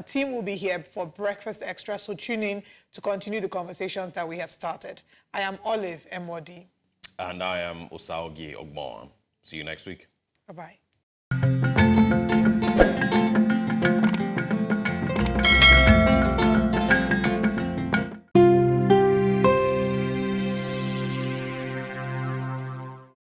team will be here for Breakfast Extra, so tune in to continue the conversations that we have started. I am Olive Emodi. And I am Osaogi Ogbon. See you next week. Bye-bye.